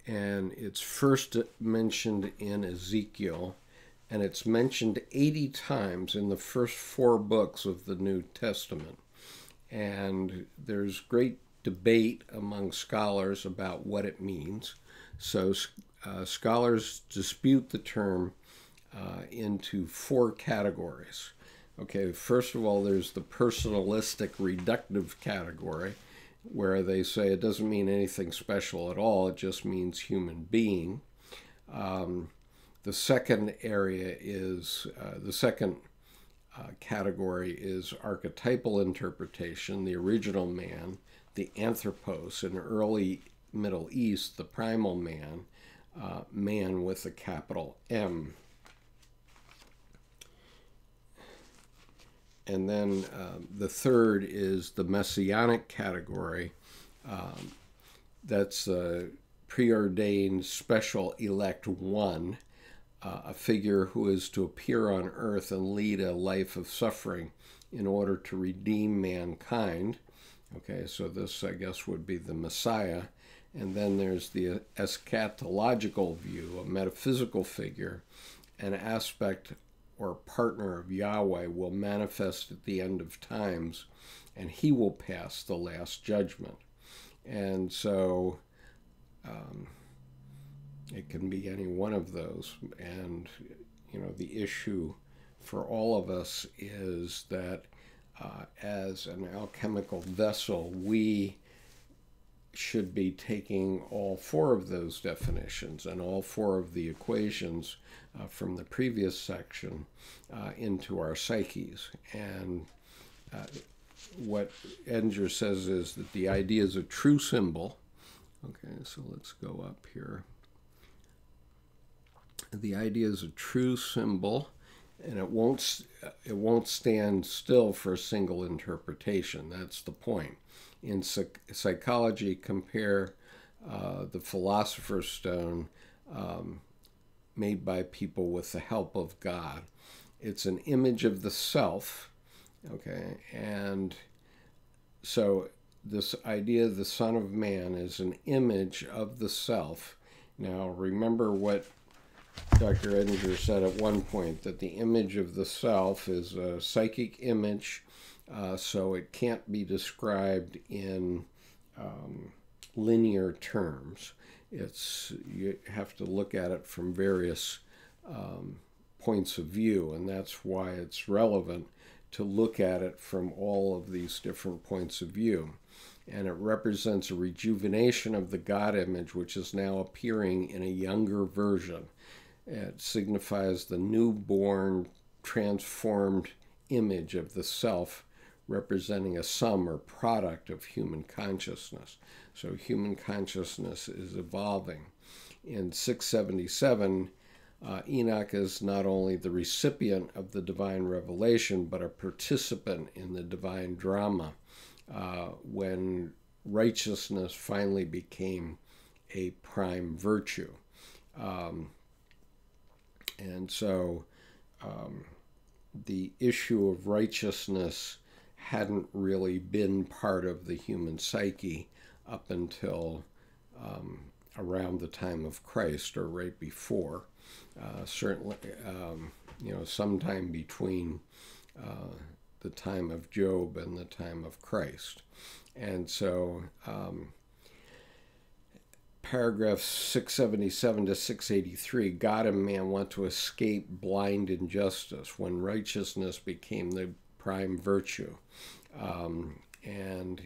And it's first mentioned in Ezekiel, and it's mentioned 80 times in the first 4 books of the New Testament. And there's great debate among scholars about what it means. So scholars dispute the term into 4 categories. Okay, first of all, there's the personalistic reductive category, where they say it doesn't mean anything special at all, it just means human being. The second area is, the second category is archetypal interpretation, the original man, the anthropos, in early Middle East, the primal man, man with a capital M. And then the third is the messianic category. That's a preordained special elect one, a figure who is to appear on earth and lead a life of suffering in order to redeem mankind. Okay, so this, I guess, would be the Messiah. And then there's the eschatological view, a metaphysical figure, an aspect or partner of Yahweh will manifest at the end of times, and he will pass the last judgment. And so it can be any one of those. And, the issue for all of us is that as an alchemical vessel, we should be taking all four of those definitions and all four of the equations from the previous section into our psyches. And what Edinger says is that the idea is a true symbol. Okay, so let's go up here. The idea is a true symbol, and it won't stand still for a single interpretation. That's the point. In psychology, compare the Philosopher's Stone made by people with the help of God. It's an image of the self, okay? And so this idea of the Son of Man is an image of the self. Now, remember what Dr. Edinger said at one point, that the image of the self is a psychic image, so it can't be described in linear terms. You have to look at it from various points of view, and that's why it's relevant to look at it from all of these different points of view. And it represents a rejuvenation of the God image, which is now appearing in a younger version. It signifies the newborn, transformed image of the self, representing a sum or product of human consciousness. So human consciousness is evolving. In 677, Enoch is not only the recipient of the divine revelation, but a participant in the divine drama when righteousness finally became a prime virtue. And so the issue of righteousness hadn't really been part of the human psyche up until around the time of Christ, or right before. Certainly, sometime between the time of Job and the time of Christ. And so paragraphs 677 to 683, God and man want to escape blind injustice when righteousness became the prime virtue. And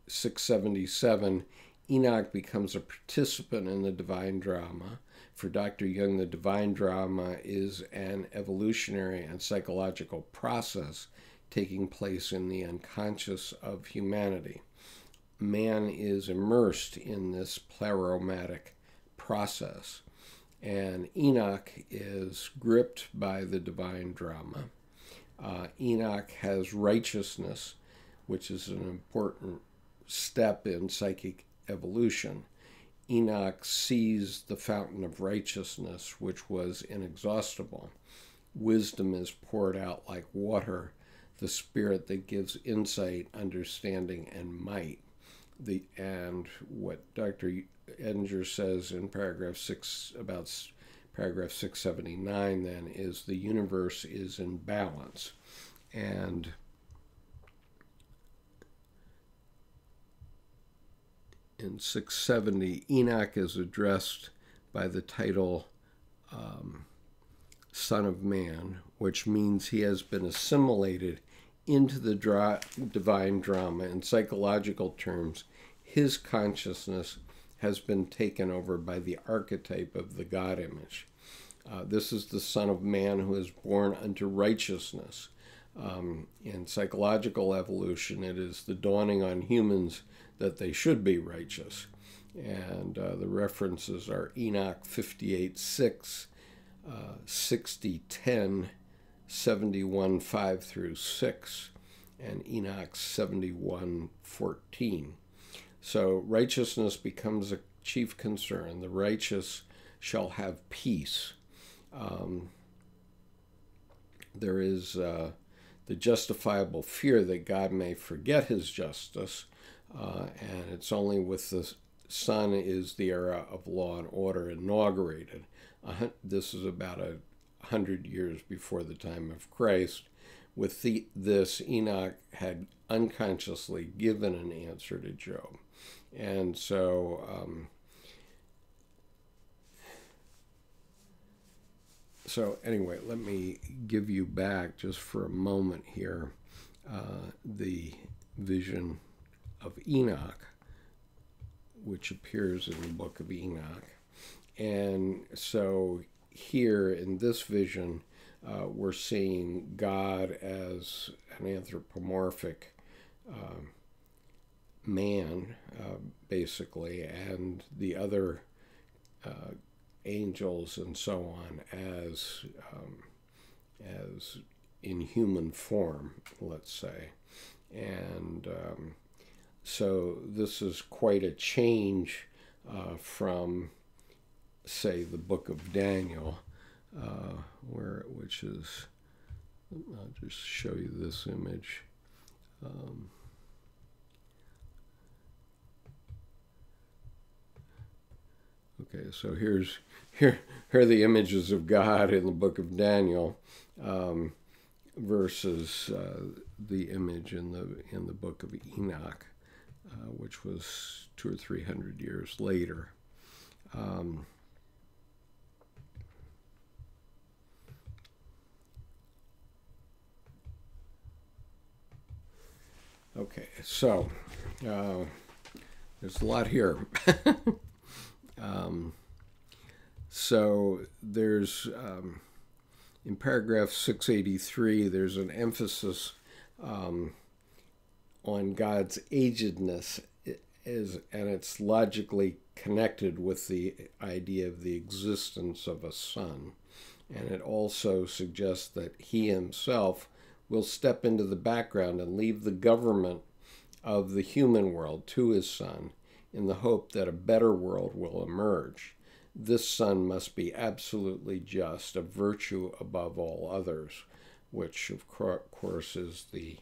677, Enoch becomes a participant in the divine drama. For Dr. Jung, the divine drama is an evolutionary and psychological process taking place in the unconscious of humanity. Man is immersed in this pleromatic process, and Enoch is gripped by the divine drama. Enoch has righteousness, which is an important step in psychic evolution. Enoch sees the fountain of righteousness, which was inexhaustible. Wisdom is poured out like water, the spirit that gives insight, understanding, and might. And what Dr. Edinger says in paragraph 679 then is the universe is in balance. And in 670, Enoch is addressed by the title Son of Man, which means he has been assimilated into the divine drama. In psychological terms, his consciousness has been taken over by the archetype of the God image. This is the Son of Man who is born unto righteousness. In psychological evolution, it is the dawning on humans that they should be righteous. And the references are Enoch 58:6, 60:10, 71:5 through 6, and Enoch 71:14. So righteousness becomes a chief concern. The righteous shall have peace. There is the justifiable fear that God may forget his justice, and it's only with the Son is the era of law and order inaugurated. This is about 100 years before the time of Christ. With this, Enoch had unconsciously given an answer to Job. And so, anyway, let me give you back just for a moment here the vision of Enoch, which appears in the book of Enoch. And so here in this vision, we're seeing God as an anthropomorphic man, basically, and the other angels and so on as in human form, let's say. And so this is quite a change from, say, the book of Daniel, which is, I'll just show you this image. Okay, so here are the images of God in the book of Daniel versus the image in the book of Enoch, which was 200 or 300 years later. Okay, so there's a lot here. So there's, in paragraph 683, there's an emphasis on God's agedness, and it's logically connected with the idea of the existence of a son. And it also suggests that he himself will step into the background and leave the government of the human world to his son in the hope that a better world will emerge. This son must be absolutely just, a virtue above all others, which of course is the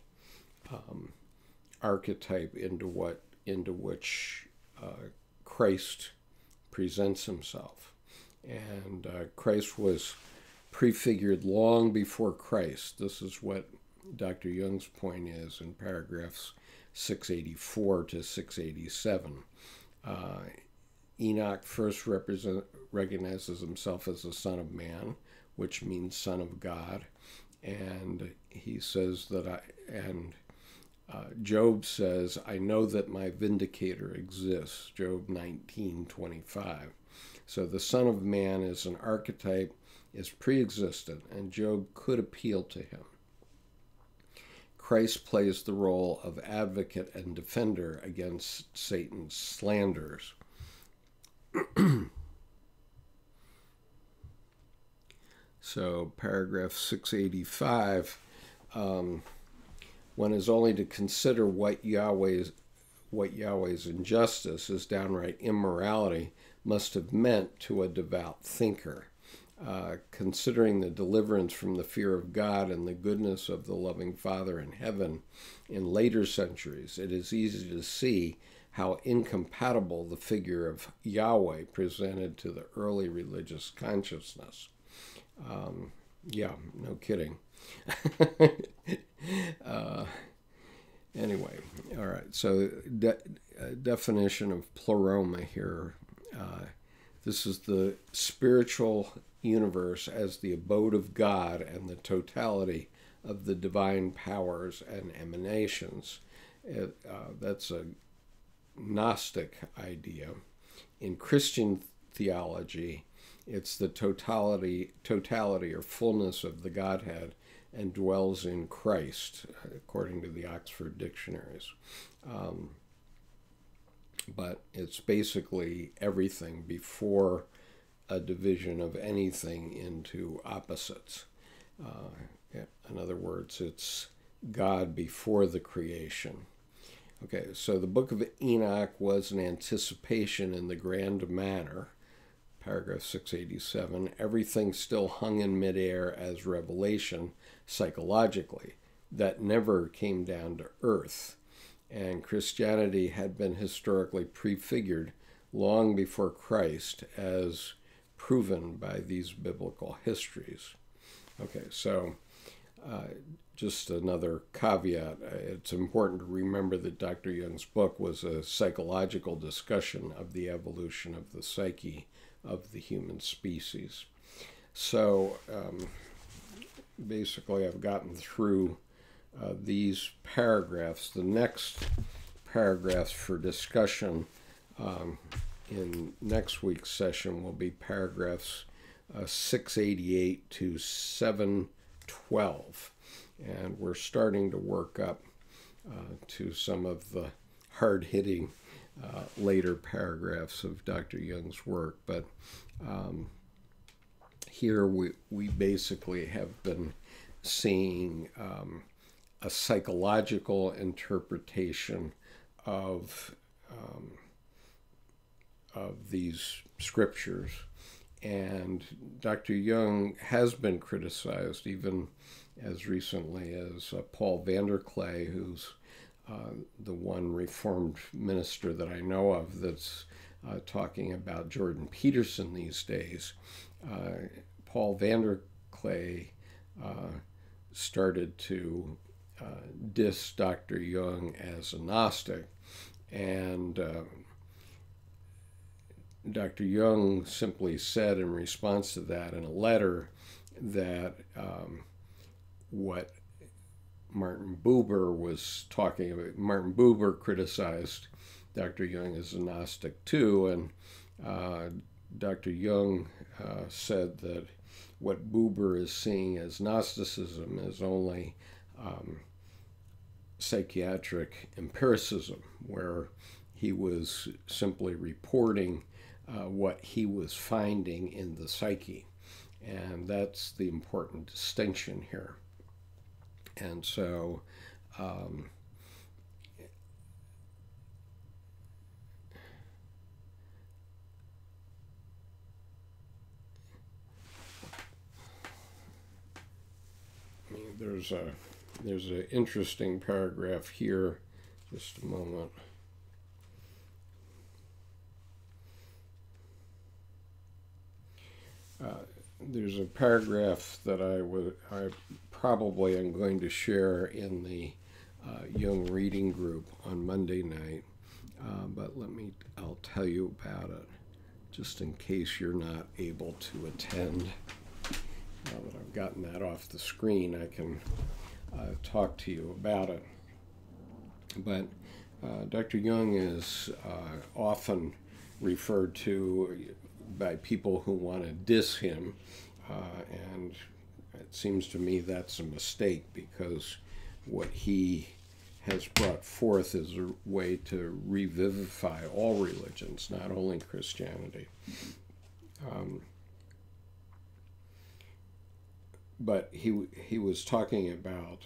archetype into which Christ presents himself. And Christ was prefigured long before Christ. This is what Dr. Jung's point is in paragraphs 684 to 687. Enoch first recognizes himself as the Son of Man, which means Son of God, and he says that Job says, "I know that my vindicator exists," Job 19:25. So the Son of Man is an archetype, is pre-existent, and Job could appeal to him. Christ plays the role of advocate and defender against Satan's slanders. So paragraph 685, one is only to consider what Yahweh's injustice, his downright immorality, must have meant to a devout thinker. Considering the deliverance from the fear of God and the goodness of the loving Father in heaven in later centuries, it is easy to see how incompatible the figure of Yahweh presented to the early religious consciousness. Yeah, no kidding. Anyway, all right, so definition of pleroma here. This is the spiritual universe as the abode of God and the totality of the divine powers and emanations. That's a Gnostic idea. In Christian theology, it's the totality or fullness of the Godhead and dwells in Christ, according to the Oxford dictionaries. But it's basically everything before a division of anything into opposites. In other words, it's God before the creation. Okay, so the book of Enoch was an anticipation in the grand manner, paragraph 687. Everything still hung in midair as revelation psychologically that never came down to earth. And Christianity had been historically prefigured long before Christ, as proven by these biblical histories. Okay, so just another caveat. It's important to remember that Dr. Jung's book was a psychological discussion of the evolution of the psyche of the human species. So basically, I've gotten through these paragraphs. The next paragraphs for discussion in next week's session will be paragraphs 688 to 712. And we're starting to work up to some of the hard-hitting later paragraphs of Dr. Jung's work. But here we basically have been seeing a psychological interpretation of these scriptures. And Dr. Jung has been criticized even as recently as Paul Vanderklay, who's the one Reformed minister that I know of that's talking about Jordan Peterson these days. Paul Vanderklay started to diss Dr. Jung as a Gnostic, and Dr. Jung simply said in response to that in a letter that what Martin Buber was talking about, Martin Buber criticized Dr. Jung as a Gnostic too, and Dr. Jung said that what Buber is seeing as Gnosticism is only psychiatric empiricism, where he was simply reporting what he was finding in the psyche. And that's the important distinction here. And so there's an interesting paragraph here. Just a moment. There's a paragraph that I probably am going to share in the Jung reading group on Monday night, but I'll tell you about it, just in case you're not able to attend. Now that I've gotten that off the screen, I can talk to you about it. But Dr. Jung is often referred to by people who want to diss him, and it seems to me that's a mistake, because what he has brought forth is a way to revivify all religions, not only Christianity. But he was talking about,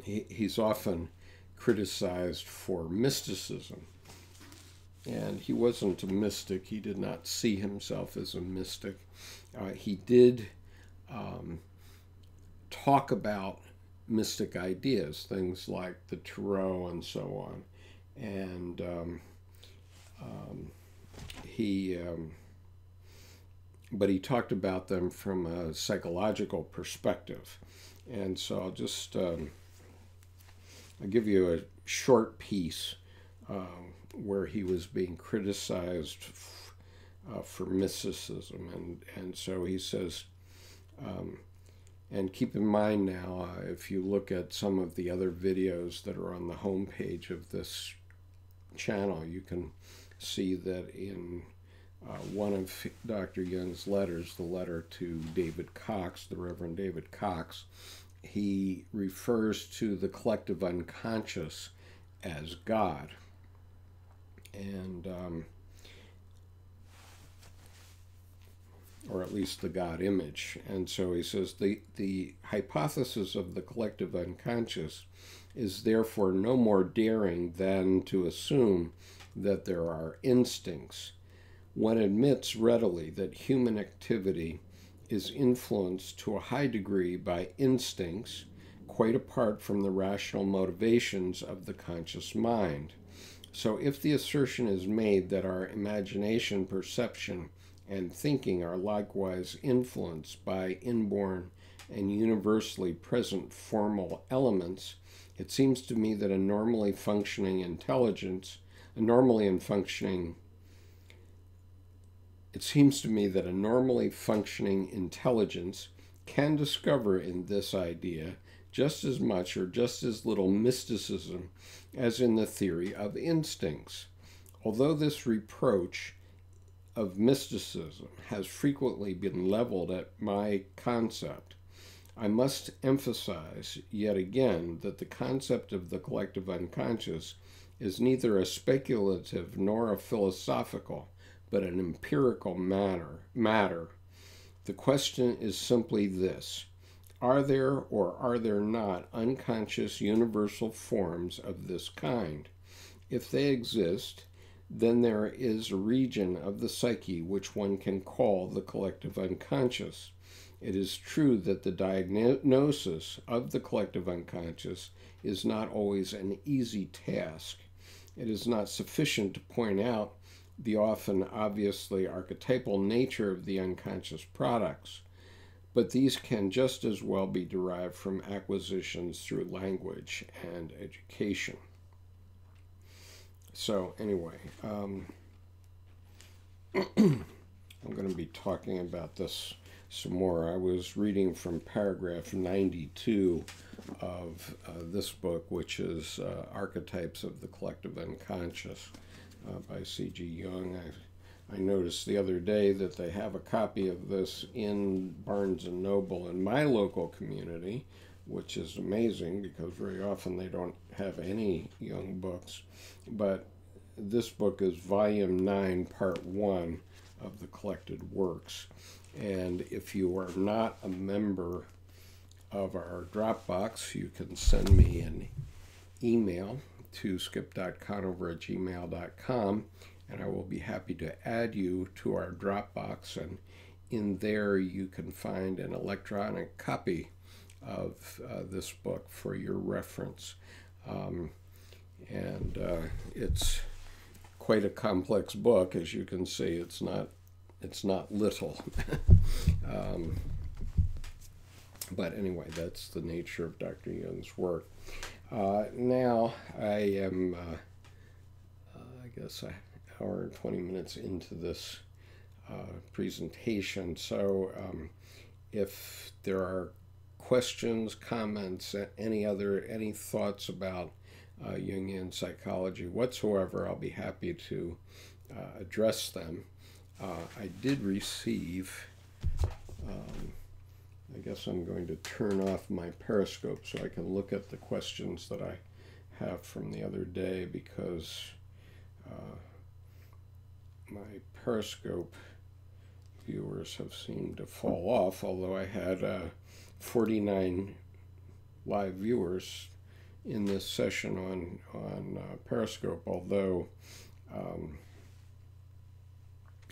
he's often criticized for mysticism. And he wasn't a mystic. He did not see himself as a mystic. He did talk about mystic ideas, things like the Tarot and so on. And but he talked about them from a psychological perspective. And so I'll just I'll give you a short piece where he was being criticized for mysticism. And so he says, and keep in mind now, if you look at some of the other videos that are on the homepage of this channel, you can see that in one of Dr. Jung's letters, the letter to David Cox, the Reverend David Cox, he refers to the collective unconscious as God. And or at least the God image. And so he says the hypothesis of the collective unconscious is therefore no more daring than to assume that there are instincts. One admits readily that human activity is influenced to a high degree by instincts, quite apart from the rational motivations of the conscious mind. So if the assertion is made that our imagination, perception, and thinking are likewise influenced by inborn and universally present formal elements, it seems to me that a normally functioning intelligence, a normally functioning intelligence can discover in this idea just as much or just as little mysticism as in the theory of instincts. Although this reproach of mysticism has frequently been leveled at my concept, I must emphasize yet again that the concept of the collective unconscious is neither a speculative nor a philosophical, but an empirical matter. The question is simply this: are there or are there not unconscious universal forms of this kind? If they exist, then there is a region of the psyche which one can call the collective unconscious. It is true that the diagnosis of the collective unconscious is not always an easy task. It is not sufficient to point out the often obviously archetypal nature of the unconscious products, but these can just as well be derived from acquisitions through language and education. So anyway, I'm going to be talking about this some more. I was reading from paragraph 92 of this book, which is Archetypes of the Collective Unconscious by C.G. Jung. I noticed the other day that they have a copy of this in Barnes & Noble in my local community, which is amazing because very often they don't have any Jung books. But this book is Volume 9, Part 1 of the collected works. And if you are not a member of our Dropbox, you can send me an email to skip.conover@gmail.com, and I will be happy to add you to our Dropbox. And in there you can find an electronic copy of this book for your reference. It's quite a complex book, as you can see. It's not little. But anyway, that's the nature of Dr. Jung's work. Now I am, I guess, an hour and 20 minutes into this presentation. So if there are questions, comments, any thoughts about Jungian psychology whatsoever, I'll be happy to address them. I did receive, I guess I'm going to turn off my Periscope so I can look at the questions that I have from the other day, because my Periscope viewers have seemed to fall off, although I had 49 live viewers in this session on Periscope, although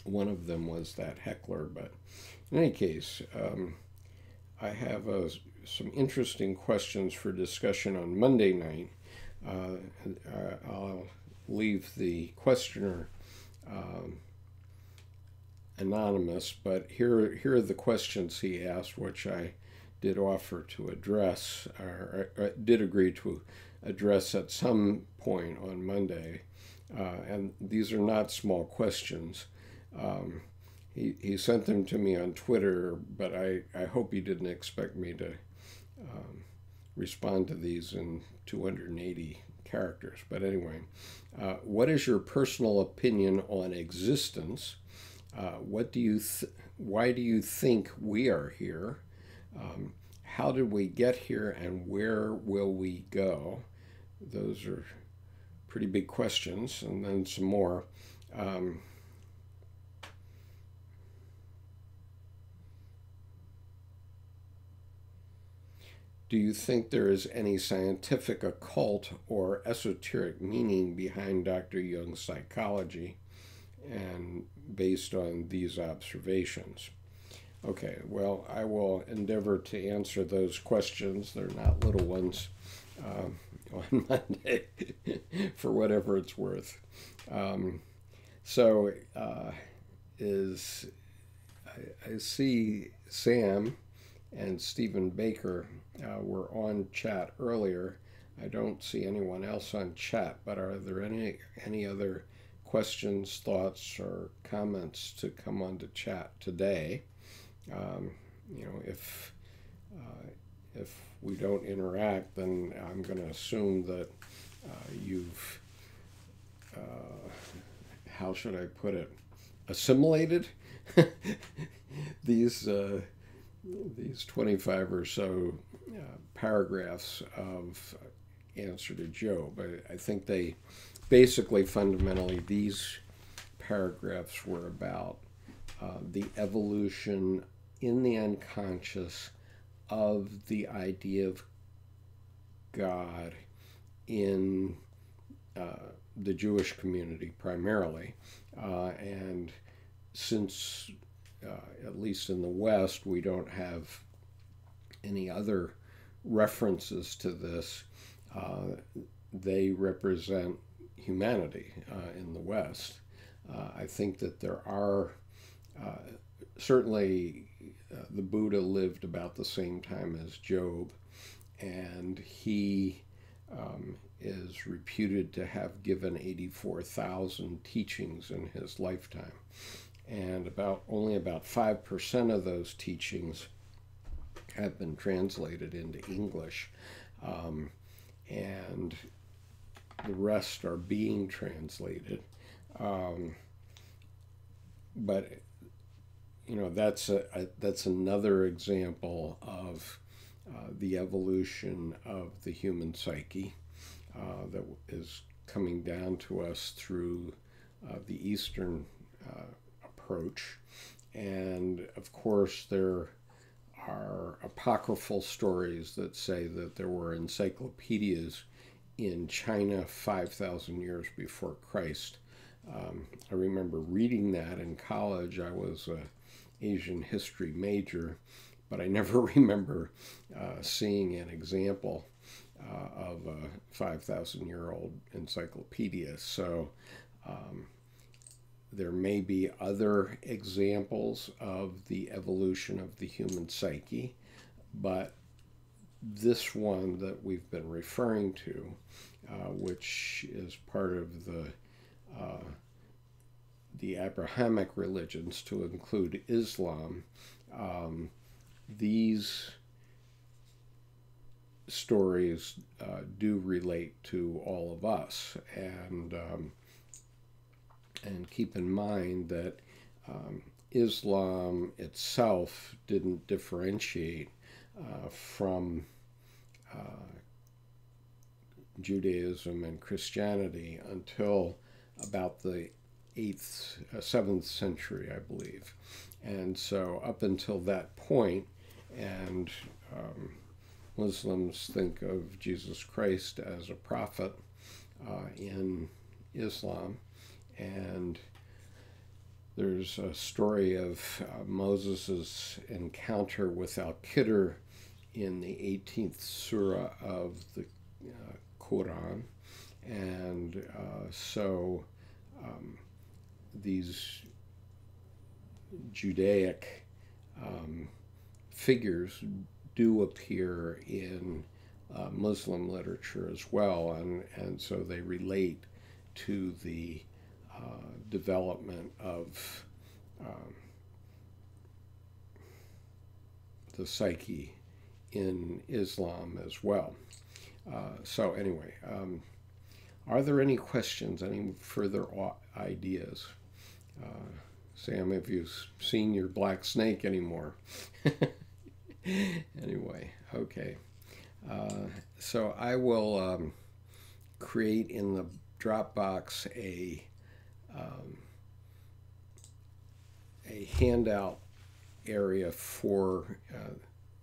one of them was that heckler. But in any case, I have some interesting questions for discussion on Monday night. I'll leave the questioner anonymous, but here are the questions he asked, which I did offer to address, or did agree to address at some point on Monday. And these are not small questions. He sent them to me on Twitter, but I hope he didn't expect me to respond to these in 280 characters. But anyway, what is your personal opinion on existence? Why do you think we are here? How did we get here, and where will we go? Those are pretty big questions. And then some more. Do you think there is any scientific, occult, or esoteric meaning behind Dr. Jung's psychology, and based on these observations? Okay, well, I will endeavor to answer those questions. They're not little ones on Monday, for whatever it's worth. I see Sam and Stephen Baker were on chat earlier. I don't see anyone else on chat, but are there any other questions, thoughts, or comments to come onto chat today? If we don't interact, then I'm going to assume that you've, how should I put it, assimilated these 25 or so paragraphs of answer to Job. I think they basically, fundamentally, these paragraphs were about the evolution in the unconscious of the idea of God in the Jewish community primarily. And since, at least in the West, we don't have any other references to this, they represent humanity in the West. I think that there are certainly the Buddha lived about the same time as Job, and he is reputed to have given 84,000 teachings in his lifetime, and only about 5% of those teachings have been translated into English, and the rest are being translated. But that's another example of the evolution of the human psyche that is coming down to us through the Eastern approach. And of course, there are apocryphal stories that say that there were encyclopedias in China 5,000 years before Christ. I remember reading that in college. I was an Asian history major, but I never remember seeing an example of a 5,000-year-old encyclopedia. So there may be other examples of the evolution of the human psyche, but this one that we've been referring to, which is part of the Abrahamic religions, to include Islam, these stories do relate to all of us, and keep in mind that Islam itself didn't differentiate from Judaism and Christianity until about the 7th century, I believe. And so up until that point, and Muslims think of Jesus Christ as a prophet in Islam, and there's a story of Moses' encounter with Al-Khidr in the 18th surah of the Quran, and so these Judaic figures do appear in Muslim literature as well, and so they relate to the development of the psyche in Islam as well. So anyway, are there any questions, any further ideas? Sam, have you seen your black snake anymore? Anyway, okay. So I will create in the Dropbox a handout area for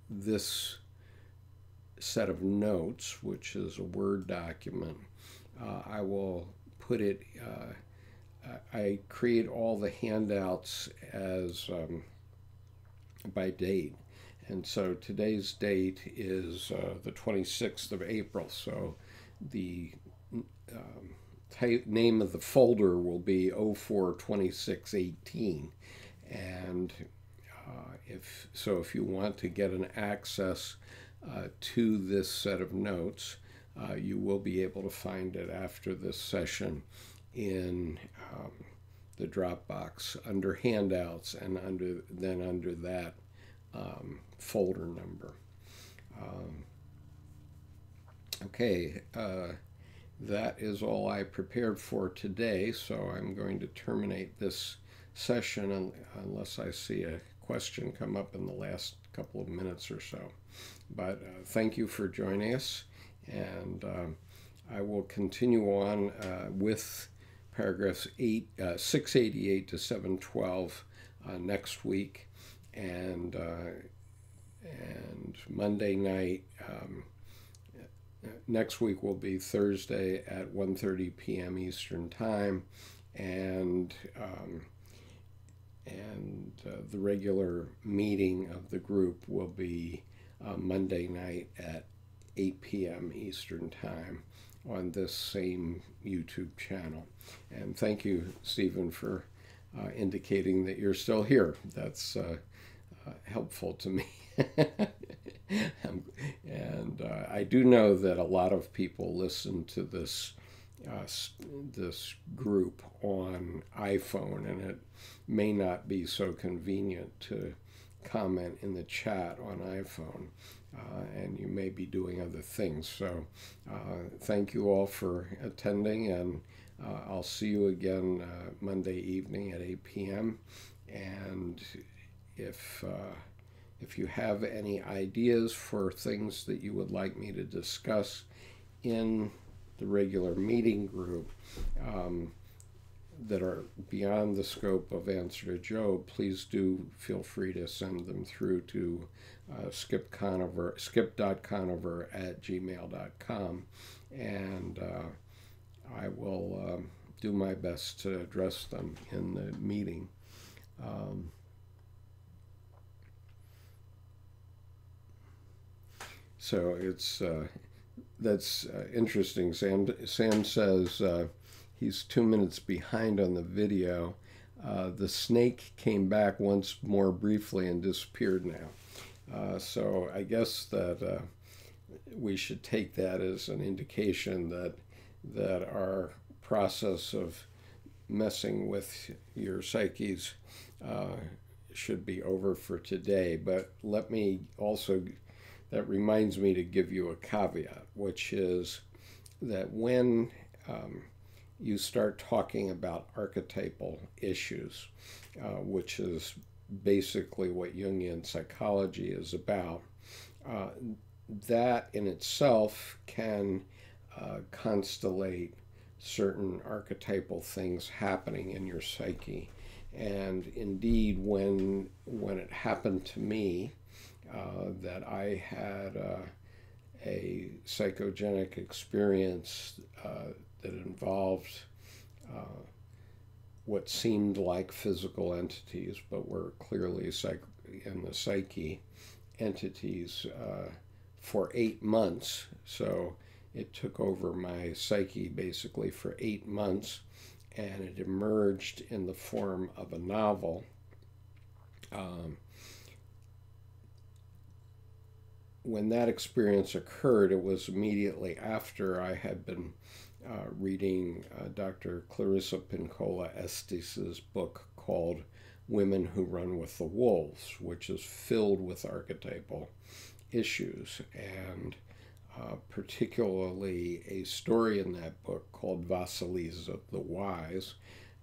this set of notes, which is a Word document. I will put it, I create all the handouts as by date. And so today's date is the 26th of April. So the name of the folder will be 042618. And If you want to get an access to this set of notes, you will be able to find it after this session in the Dropbox under handouts and under that folder number. Okay, that is all I prepared for today, so I'm going to terminate this session unless I see a question come up in the last couple of minutes or so. But thank you for joining us, and I will continue on with paragraphs 688 to 712 next week, and Monday night. Next week will be Thursday at 1:30 p.m. Eastern Time, and the regular meeting of the group will be Monday night at 8 p.m. Eastern Time on this same YouTube channel. And thank you, Stephen, for indicating that you're still here. That's helpful to me. And I do know that a lot of people listen to this group on iPhone, and it may not be so convenient to comment in the chat on iPhone, and you may be doing other things. So thank you all for attending, and I'll see you again Monday evening at 8 p.m. And if you have any ideas for things that you would like me to discuss in the regular meeting group that are beyond the scope of Answer to Job, please do feel free to send them through to skip.conover@gmail.com, and I will do my best to address them in the meeting. So that's interesting. Sam says he's 2 minutes behind on the video. The snake came back once more briefly and disappeared now. So I guess that we should take that as an indication that our process of messing with your psyches should be over for today. But let me also, that reminds me to give you a caveat, which is that when you start talking about archetypal issues, which is basically what Jungian psychology is about, that in itself can constellate certain archetypal things happening in your psyche. And indeed, when it happened to me, that I had a psychogenic experience that involved what seemed like physical entities, but were clearly in the psyche entities for 8 months. So it took over my psyche basically for 8 months, and it emerged in the form of a novel. When that experience occurred, it was immediately after I had been reading Dr. Clarissa Pinkola Estes' book called Women Who Run with the Wolves, which is filled with archetypal issues, and particularly a story in that book called Vasilisa the Wise,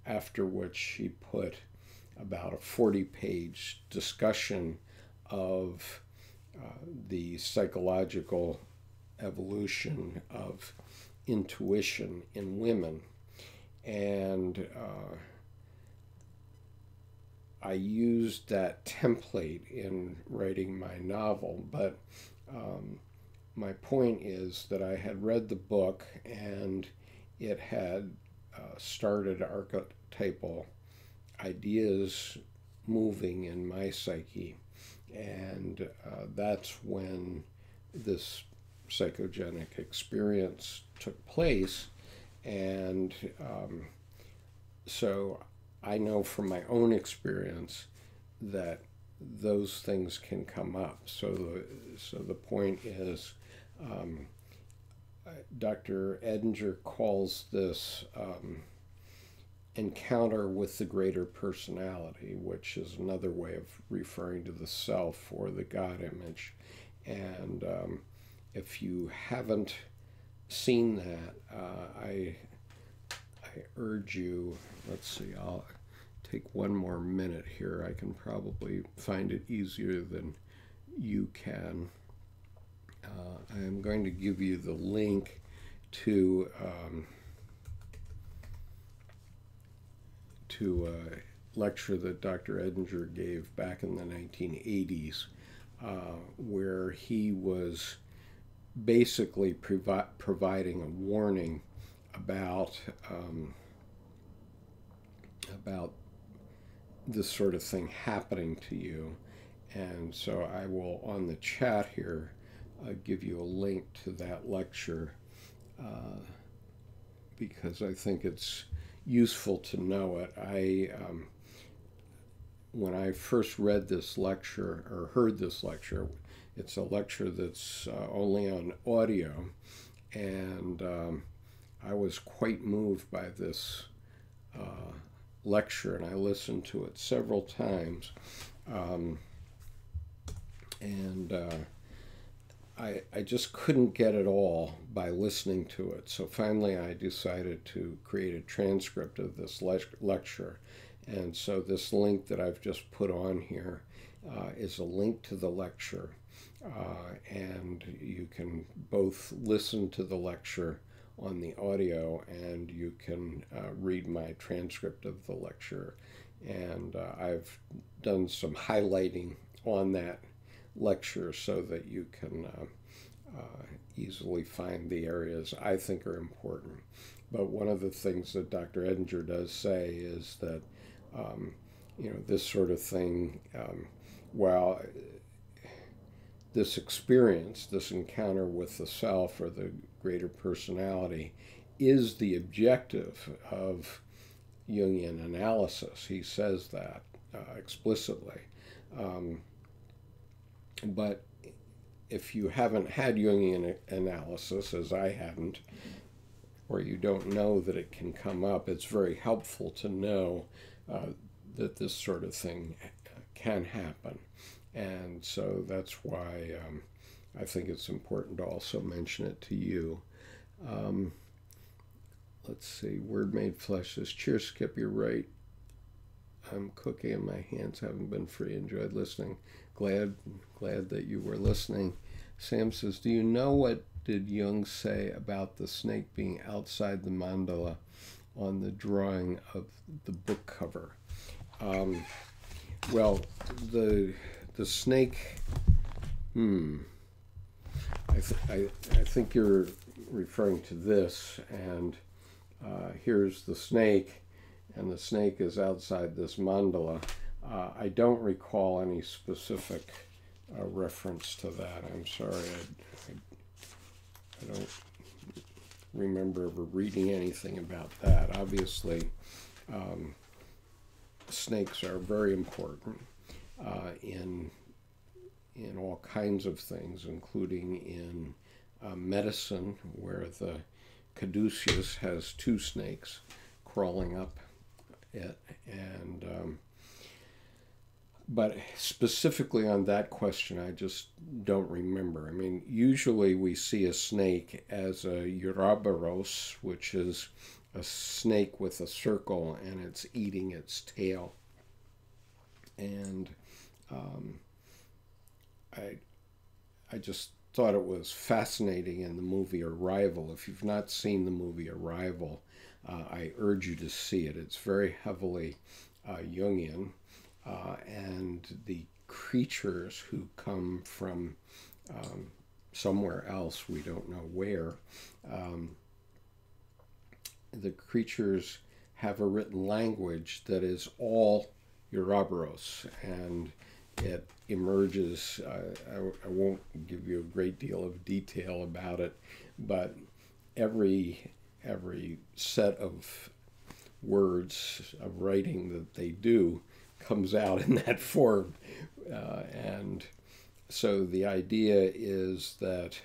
after which she put about a 40-page discussion of the psychological evolution of intuition in women. And I used that template in writing my novel, but my point is that I had read the book, and it had started archetypal ideas moving in my psyche. And that's when this psychogenic experience took place. And so I know from my own experience that those things can come up. So the point is, Dr. Edinger calls this encounter with the greater personality, which is another way of referring to the self or the God image. And if you haven't seen that, I urge you, let's see, I'll take one more minute here. I can probably find it easier than you can. I'm going to give you the link to a lecture that Dr. Edinger gave back in the 1980s, where he was basically providing a warning about this sort of thing happening to you. And so I will, on the chat here, give you a link to that lecture because I think it's useful to know it. When I first read this lecture or heard this lecture, it's a lecture that's only on audio, and I was quite moved by this lecture, and I listened to it several times, I just couldn't get it all by listening to it. So finally I decided to create a transcript of this lecture. And so this link that I've just put on here is a link to the lecture. And you can both listen to the lecture on the audio, and you can read my transcript of the lecture. And I've done some highlighting on that lecture so that you can easily find the areas I think are important. But one of the things that Dr. Edinger does say is that this sort of thing, while this experience, this encounter with the self or the greater personality, is the objective of Jungian analysis. He says that explicitly. But if you haven't had Jungian analysis, as I hadn't, or you don't know that it can come up, it's very helpful to know that this sort of thing can happen. And so that's why I think it's important to also mention it to you. Let's see, Word Made Flesh says, cheers, Skip, you're right. I'm cooking and my hands haven't been free. Enjoyed listening. Glad that you were listening. Sam says, do you know what did Jung say about the snake being outside the mandala on the drawing of the book cover? Well, the snake, I think you're referring to this, and here's the snake, and the snake is outside this mandala. I don't recall any specific reference to that. I'm sorry, I don't remember ever reading anything about that. Obviously, snakes are very important in all kinds of things, including in medicine, where the caduceus has two snakes crawling up it, and but specifically on that question, I just don't remember. I mean, usually we see a snake as a Ouroboros, which is a snake with a circle, and it's eating its tail. And I just thought it was fascinating in the movie Arrival. If you've not seen the movie Arrival, I urge you to see it. It's very heavily Jungian. And the creatures who come from somewhere else, we don't know where, the creatures have a written language that is all Ouroboros, and it emerges, I won't give you a great deal of detail about it, but every set of words of writing that they do comes out in that form, And so the idea is that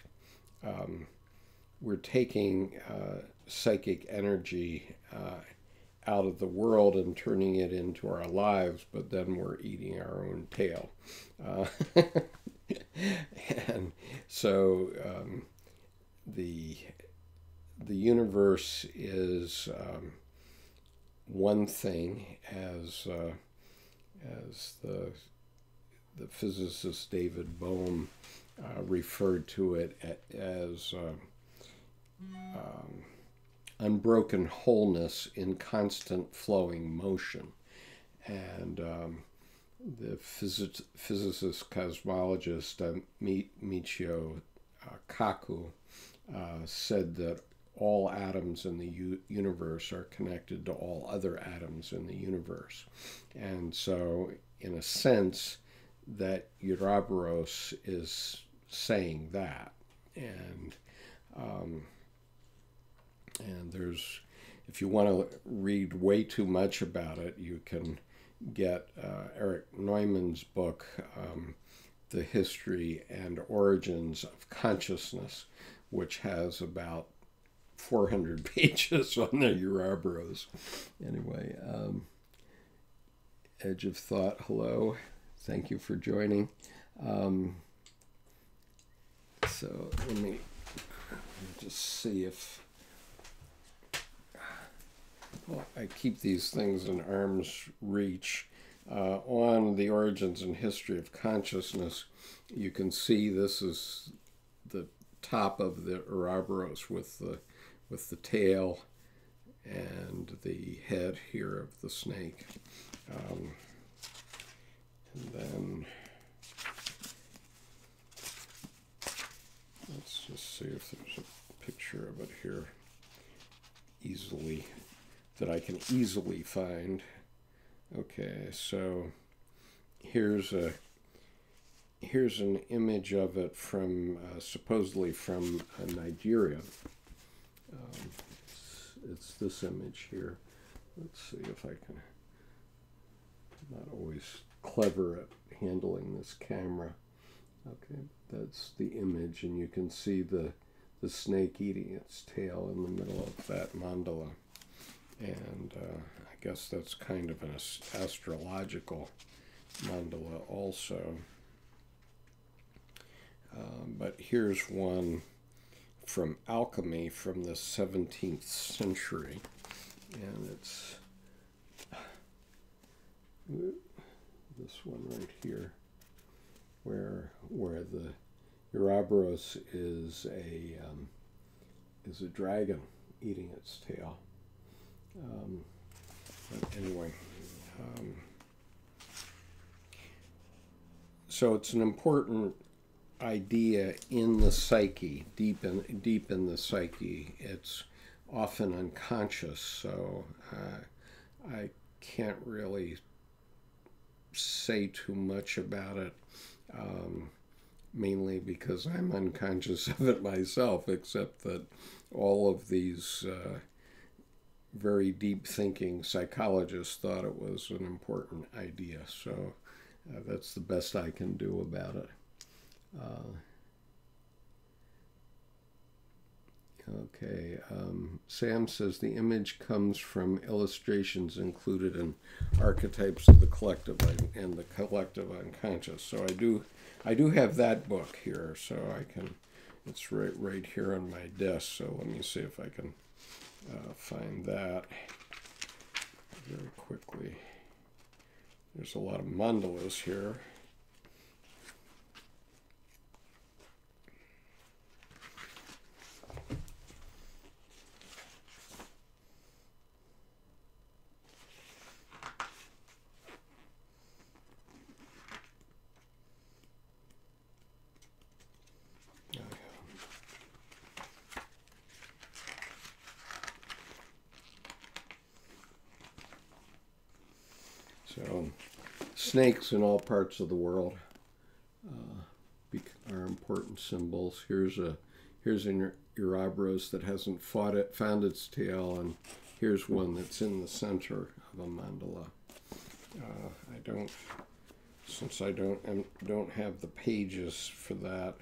we're taking psychic energy out of the world and turning it into our lives, but then we're eating our own tail. And so the universe is one thing, as the physicist David Bohm referred to it as unbroken wholeness in constant flowing motion. And the physicist cosmologist Michio Kaku said that all atoms in the universe are connected to all other atoms in the universe. And so, in a sense, that Ouroboros is saying that. And there's, if you want to read way too much about it, you can get Erich Neumann's book, The History and Origins of Consciousness, which has about 400 pages on the Ouroboros. Anyway, Edge of Thought, hello. Thank you for joining. So let me just see if... Well, I keep these things in arm's reach. On the Origins and History of Consciousness, you can see this is the top of the Ouroboros with the tail and the head here of the snake. And then let's just see if there's a picture of it here that I can easily find. Okay, so here's an image of it from supposedly from Nigeria. It's this image here. Let's see if I can. I'm not always clever at handling this camera. Okay, that's the image, and you can see the snake eating its tail in the middle of that mandala. And I guess that's kind of an astrological mandala also. But here's one from alchemy from the 17th century. And it's this one right here, where the Ouroboros is a dragon eating its tail. But anyway, so it's an important idea in the psyche, deep in the psyche. It's often unconscious, so I can't really say too much about it, mainly because I'm unconscious of it myself, except that all of these very deep thinking psychologists thought it was an important idea, so that's the best I can do about it. Okay, Sam says the image comes from illustrations included in Archetypes of the Collective and the Collective Unconscious. So I do have that book here, so I can. It's right here on my desk. So let me see if I can find that very quickly. There's a lot of mandalas here. So, snakes in all parts of the world are important symbols. Here's an Ouroboros that hasn't found its tail, and here's one that's in the center of a mandala. I don't since I don't have the pages for that.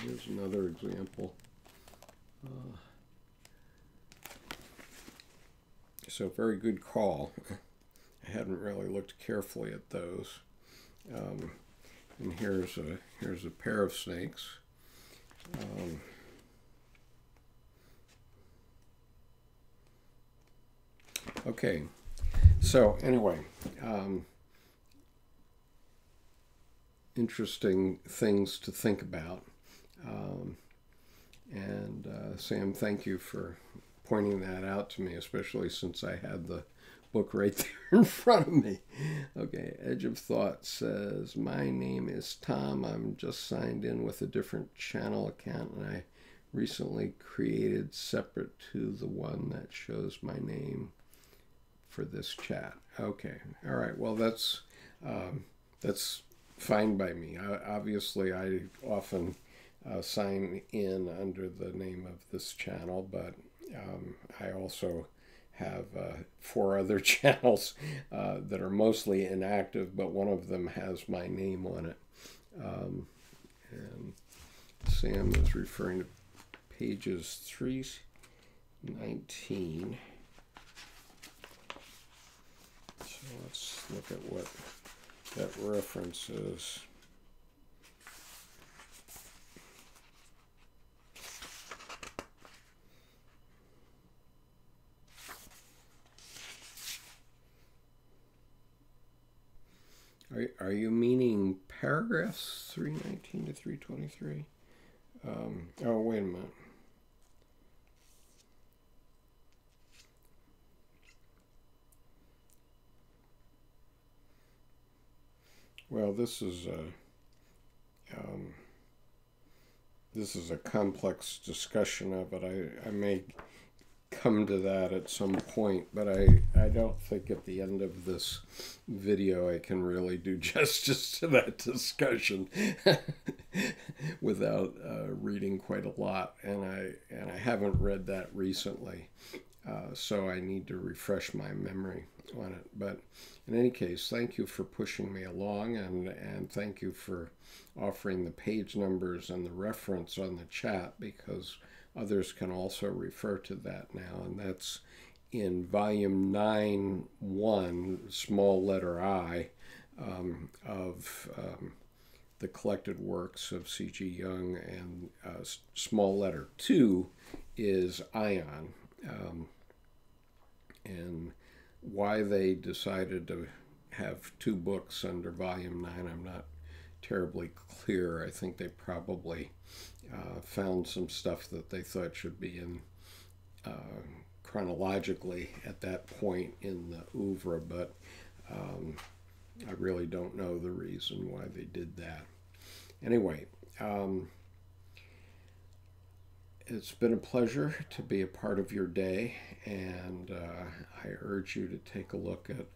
Here's another example. So very good call. I hadn't really looked carefully at those. And here's a pair of snakes. Okay, so anyway, interesting things to think about. And Sam, thank you for pointing that out to me, especially since I had the book right there in front of me. Okay, Edge of Thought says, my name is Tom. I'm just signed in with a different channel account, and I recently created separate to the one that shows my name for this chat. Okay, all right, well, that's fine by me. Obviously, I often sign in under the name of this channel, but I also have 4 other channels that are mostly inactive, but one of them has my name on it. And Sam is referring to pages 319. So let's look at what that reference is. Are you meaning paragraphs 319 to 323? Oh, wait a minute. Well, this is a complex discussion of it. I may come to that at some point, but I don't think at the end of this video I can really do justice to that discussion without reading quite a lot, and I haven't read that recently, so I need to refresh my memory on it. But in any case, thank you for pushing me along, and thank you for offering the page numbers and the reference on the chat, because others can also refer to that now, and that's in volume 9.1, small letter I, of the collected works of C.G. Jung, and small letter 2 is Ion. And why they decided to have 2 books under volume 9, I'm not terribly clear. I think they probably found some stuff that they thought should be in chronologically at that point in the oeuvre, but I really don't know the reason why they did that. Anyway, it's been a pleasure to be a part of your day, and I urge you to take a look at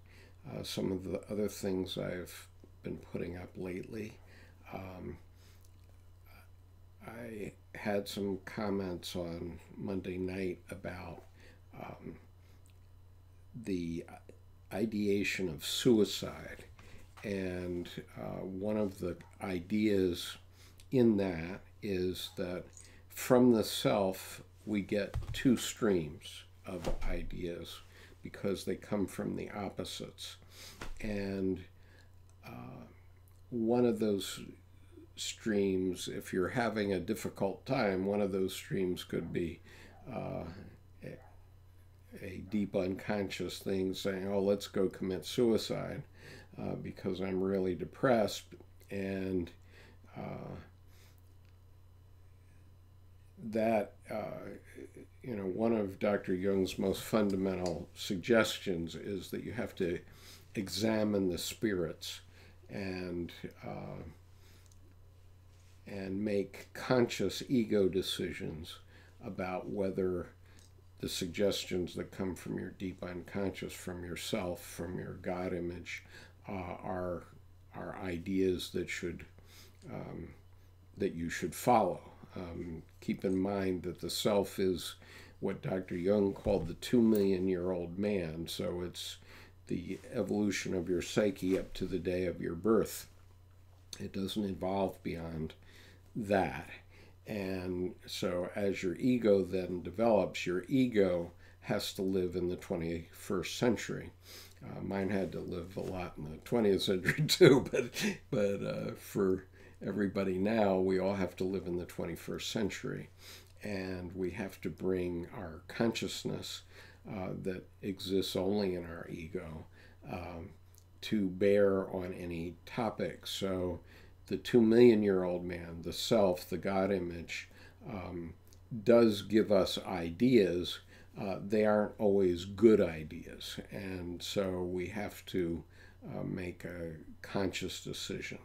some of the other things I've been putting up lately. I had some comments on Monday night about the ideation of suicide, and one of the ideas in that is that from the self we get 2 streams of ideas because they come from the opposites, and one of those streams, if you're having a difficult time, one of those streams could be a deep unconscious thing saying, oh, let's go commit suicide because I'm really depressed. And that, one of Dr. Jung's most fundamental suggestions is that you have to examine the spirits and make conscious ego decisions about whether the suggestions that come from your deep unconscious, from yourself, from your God image, are ideas that you should follow. Keep in mind that the self is what Dr. Jung called the 2 million-year-old man. So it's the evolution of your psyche up to the day of your birth. It doesn't evolve beyond that. And so as your ego then develops, your ego has to live in the 21st century. Mine had to live a lot in the 20th century too, but for everybody now, we all have to live in the 21st century. And we have to bring our consciousness that exists only in our ego to bear on any topic. So the 2 million-year-old man, the self, the God image, does give us ideas. They aren't always good ideas. And so we have to make a conscious decision.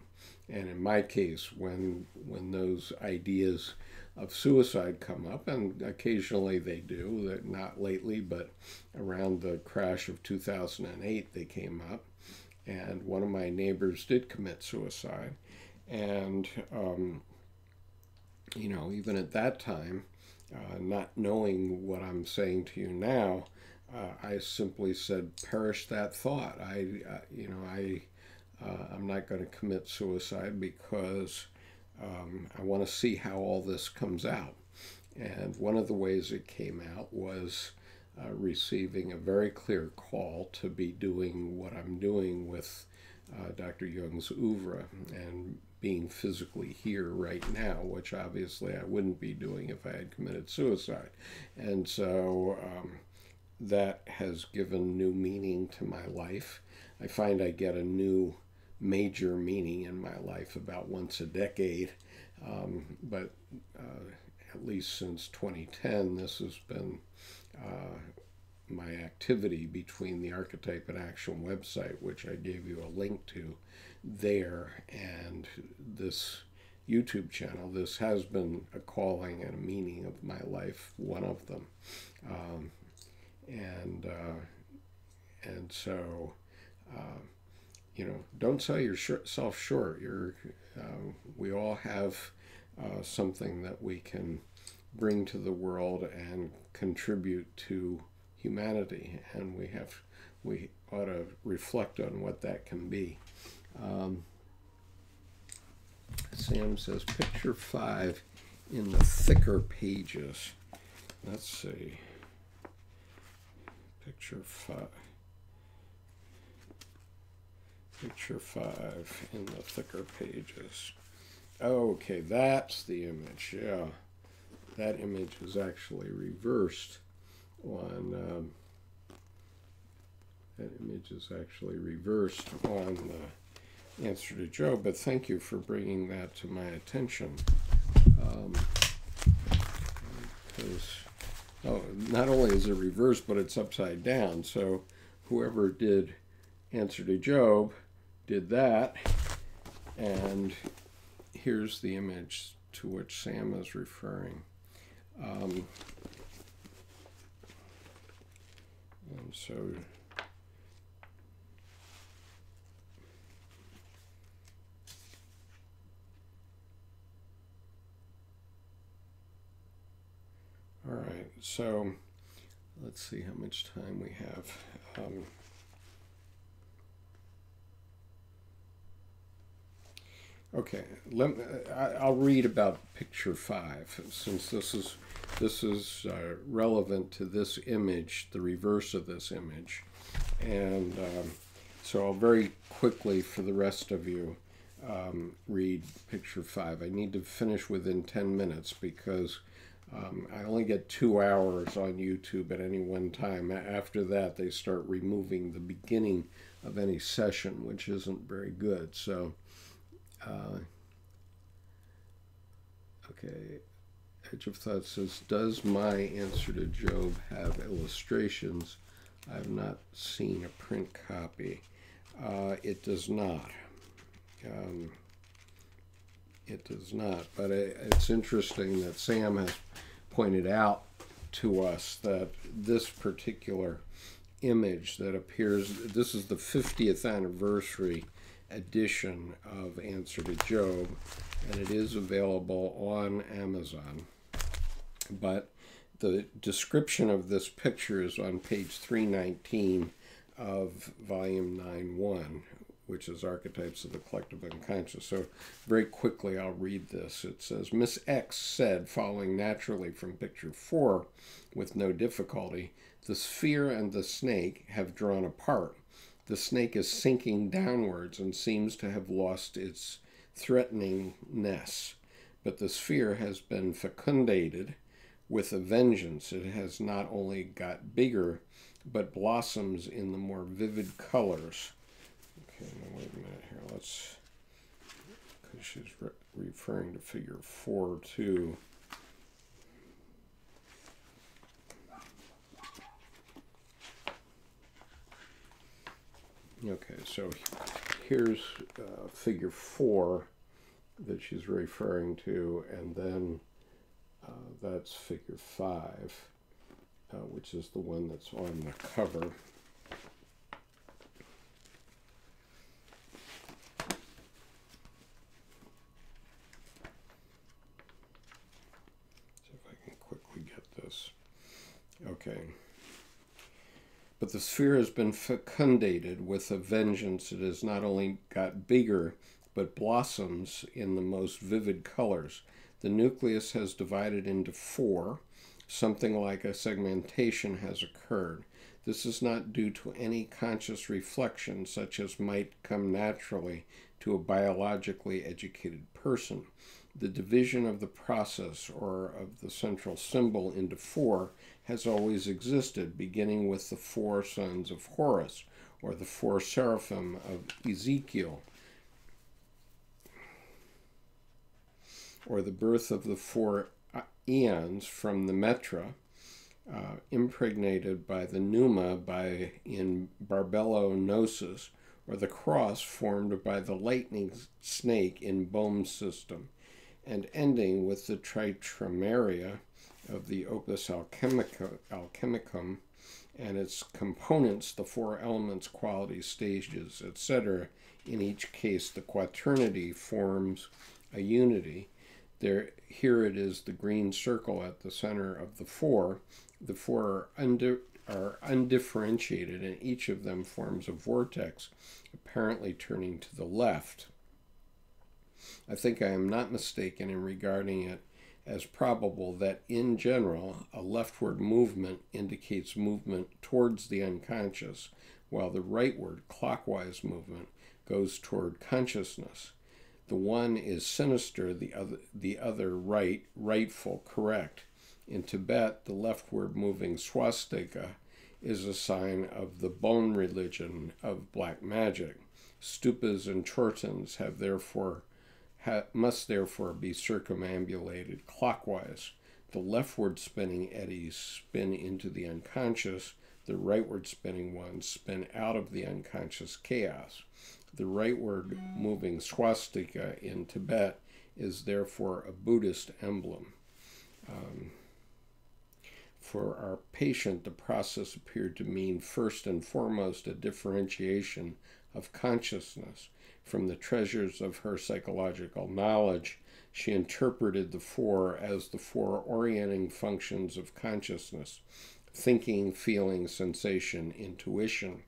And in my case, when those ideas of suicide come up, and occasionally they do, not lately, but around the crash of 2008 they came up, and one of my neighbors did commit suicide. And, you know, even at that time, not knowing what I'm saying to you now, I simply said, perish that thought. I'm not going to commit suicide because I want to see how all this comes out. And one of the ways it came out was receiving a very clear call to be doing what I'm doing with Dr. Jung's oeuvre and being physically here right now, which obviously I wouldn't be doing if I had committed suicide. And so that has given new meaning to my life. I find I get a new major meaning in my life about once a decade, but at least since 2010, this has been my activity between the Archetype and Action website, which I gave you a link to there, and this YouTube channel. This has been a calling and a meaning of my life, one of them. And so, you know, don't sell yourself short. We all have something that we can bring to the world and contribute to humanity, and we ought to reflect on what that can be. Sam says, picture 5 in the thicker pages. Let's see. Picture 5. Picture 5 in the thicker pages. Okay, that's the image. Yeah, that image is actually reversed on. That image is actually reversed on the answer to Job. But thank you for bringing that to my attention. Because not only is it reversed, but it's upside down. So whoever did answer to Job did that, and here's the image to which Sam is referring. And so all right, so let's see how much time we have. Okay, I'll read about picture 5, since this is relevant to this image, the reverse of this image. And so I'll very quickly, for the rest of you, read picture 5. I need to finish within 10 minutes because I only get 2 hours on YouTube at any one time. After that, they start removing the beginning of any session, which isn't very good. So okay, Edge of Thought says, does my answer to Job have illustrations? I have not seen a print copy. It does not. It does not. But it's interesting that Sam has pointed out to us that this particular image that appears, this is the 50th anniversary edition of Answer to Job, and it is available on Amazon. But the description of this picture is on page 319 of volume 9.1, which is Archetypes of the Collective Unconscious. So very quickly I'll read this. It says, Miss X said, following naturally from picture 4 with no difficulty, the sphere and the snake have drawn apart. The snake is sinking downwards and seems to have lost its threateningness. But the sphere has been fecundated with a vengeance. It has not only got bigger, but blossoms in the more vivid colors. Okay, now wait a minute here. Let's, because she's referring to figure 4 too. Okay, so here's figure 4 that she's referring to, and then that's figure 5, which is the one that's on the cover. See if I can quickly get this. Okay. But the sphere has been fecundated with a vengeance. It has not only got bigger, but blossoms in the most vivid colors. The nucleus has divided into 4. Something like a segmentation has occurred. This is not due to any conscious reflection, such as might come naturally to a biologically educated person. The division of the process, or of the central symbol, into 4 has always existed, beginning with the 4 sons of Horus, or the 4 seraphim of Ezekiel, or the birth of the 4 eons from the metra, impregnated by the pneuma in Barbello Gnosis, or the cross formed by the lightning snake in Bohm's system, and ending with the tritrameria of the Opus Alchemicum and its components, the 4 elements, qualities, stages, etc. In each case, the quaternity forms a unity. Here it is the green circle at the center of the 4. The 4 are undifferentiated, and each of them forms a vortex, apparently turning to the left. I think I am not mistaken in regarding it as probable that, in general, a leftward movement indicates movement towards the unconscious, while the rightward, clockwise movement goes toward consciousness. The one is sinister, the other rightful, correct. In Tibet, the leftward moving swastika is a sign of the bone religion of black magic. Stupas and chortens must therefore be circumambulated clockwise. The leftward spinning eddies spin into the unconscious. The rightward spinning ones spin out of the unconscious chaos. The rightward moving swastika in Tibet is therefore a Buddhist emblem. For our patient, the process appeared to mean first and foremost a differentiation of consciousness. From the treasures of her psychological knowledge, she interpreted the 4 as the 4 orienting functions of consciousness: thinking, feeling, sensation, intuition.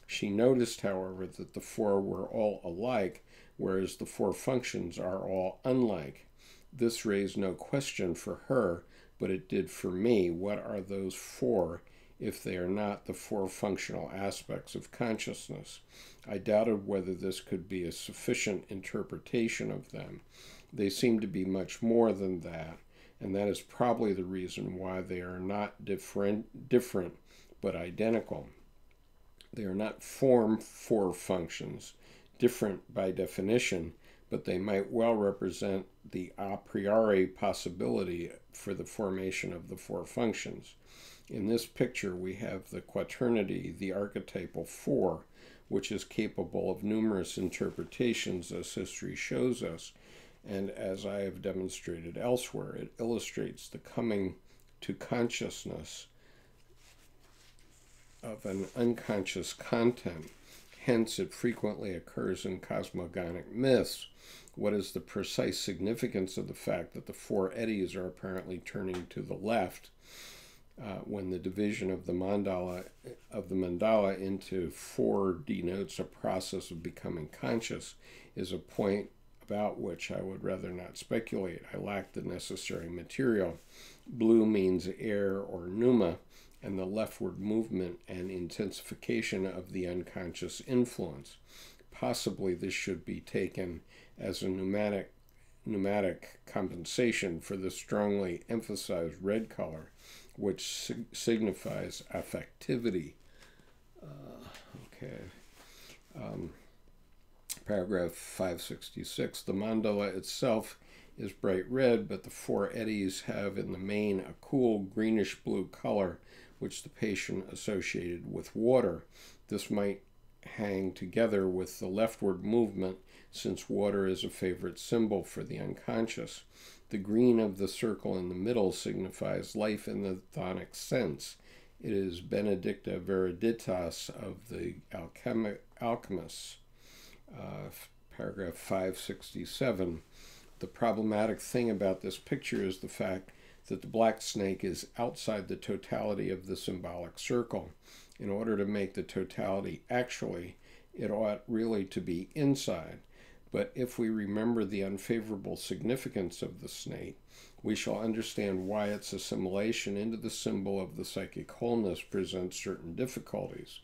She noticed, however, that the 4 were all alike, whereas the 4 functions are all unlike. This raised no question for her, but it did for me. What are those 4 if they are not the 4 functional aspects of consciousness? I doubted whether this could be a sufficient interpretation of them. They seem to be much more than that, and that is probably the reason why they are not different but identical. They are not form 4 functions, different by definition, but they might well represent the a priori possibility for the formation of the 4 functions. In this picture, we have the quaternity, the archetypal 4, which is capable of numerous interpretations, as history shows us, and as I have demonstrated elsewhere, it illustrates the coming to consciousness of an unconscious content Hence, it frequently occurs in cosmogonic myths. What is the precise significance of the fact that the four eddies are apparently turning to the left when the division of the mandala into four denotes a process of becoming conscious is a point about which I would rather not speculate. I lack the necessary material. Blue means air or pneuma, and the leftward movement and intensification of the unconscious influence. Possibly this should be taken as a pneumatic compensation for the strongly emphasized red color, which signifies affectivity. Paragraph 566. The mandala itself is bright red, but the four eddies have in the main a cool greenish-blue color, which the patient associated with water. This might hang together with the leftward movement, since water is a favorite symbol for the unconscious. The green of the circle in the middle signifies life in the chthonic sense. It is Benedicta Viriditas of the alchemists. Paragraph 567. The problematic thing about this picture is the fact that the black snake is outside the totality of the symbolic circle. In order to make the totality actually, it ought really to be inside. But if we remember the unfavorable significance of the snake, we shall understand why its assimilation into the symbol of the psychic wholeness presents certain difficulties.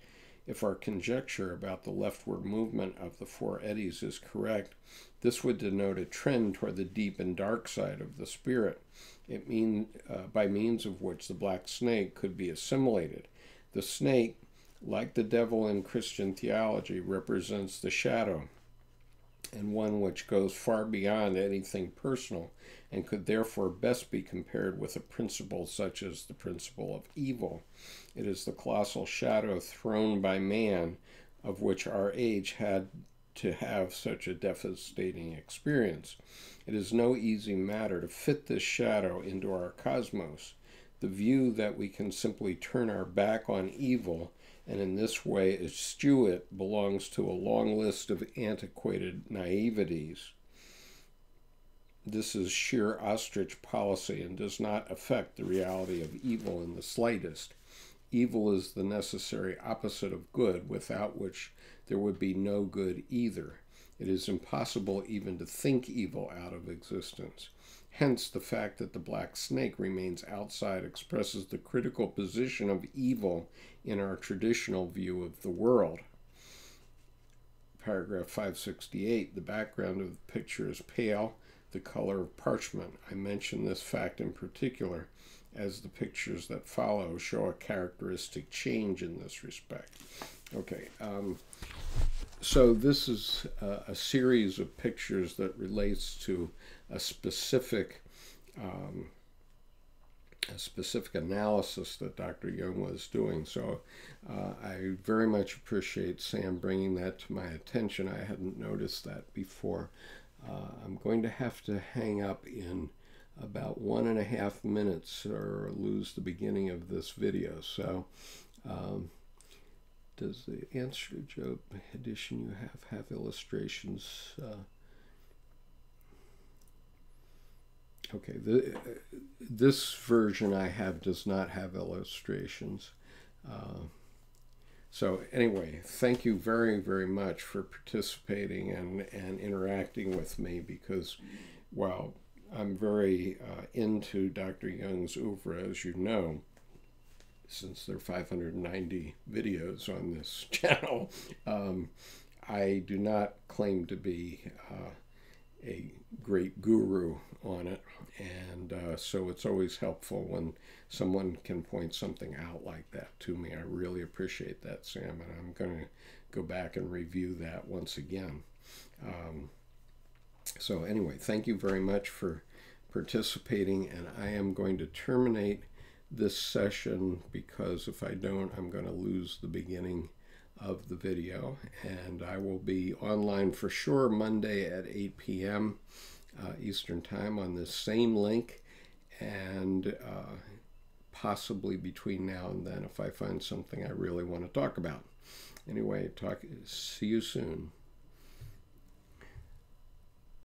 If our conjecture about the leftward movement of the four eddies is correct, this would denote a trend toward the deep and dark side of the spirit, by means of which the black snake could be assimilated. The snake, like the devil in Christian theology, represents the shadow, and one which goes far beyond anything personal, and could therefore best be compared with a principle such as the principle of evil. It is the colossal shadow thrown by man, of which our age had to have such a devastating experience. It is no easy matter to fit this shadow into our cosmos. The view that we can simply turn our back on evil and in this way eschew it belongs to a long list of antiquated naiveties. This is sheer ostrich policy and does not affect the reality of evil in the slightest. Evil is the necessary opposite of good, without which there would be no good either. It is impossible even to think evil out of existence. Hence, the fact that the black snake remains outside expresses the critical position of evil in our traditional view of the world. Paragraph 568, the background of the picture is pale, the color of parchment. I mention this fact in particular as the pictures that follow show a characteristic change in this respect. Okay, so this is a series of pictures that relates to a specific analysis that Dr. Jung was doing. So I very much appreciate Sam bringing that to my attention. I hadn't noticed that before. I'm going to have to hang up in about 1.5 minutes or lose the beginning of this video. So does the Answer to Job edition you have illustrations? Okay, this version I have does not have illustrations. So anyway, thank you very, very much for participating and interacting with me, because while I'm very into Dr. Jung's oeuvre, as you know, since there are 590 videos on this channel, I do not claim to be a great guru on it, and so it's always helpful when someone can point something out like that to me. I really appreciate that, Sam, and I'm going to go back and review that once again. So anyway, thank you very much for participating, and I am going to terminate this session, because if I don't, I'm going to lose the beginning of the video, and I will be online for sure Monday at 8 p.m. Eastern Time on this same link, and possibly between now and then if I find something I really want to talk about. Anyway, see you soon.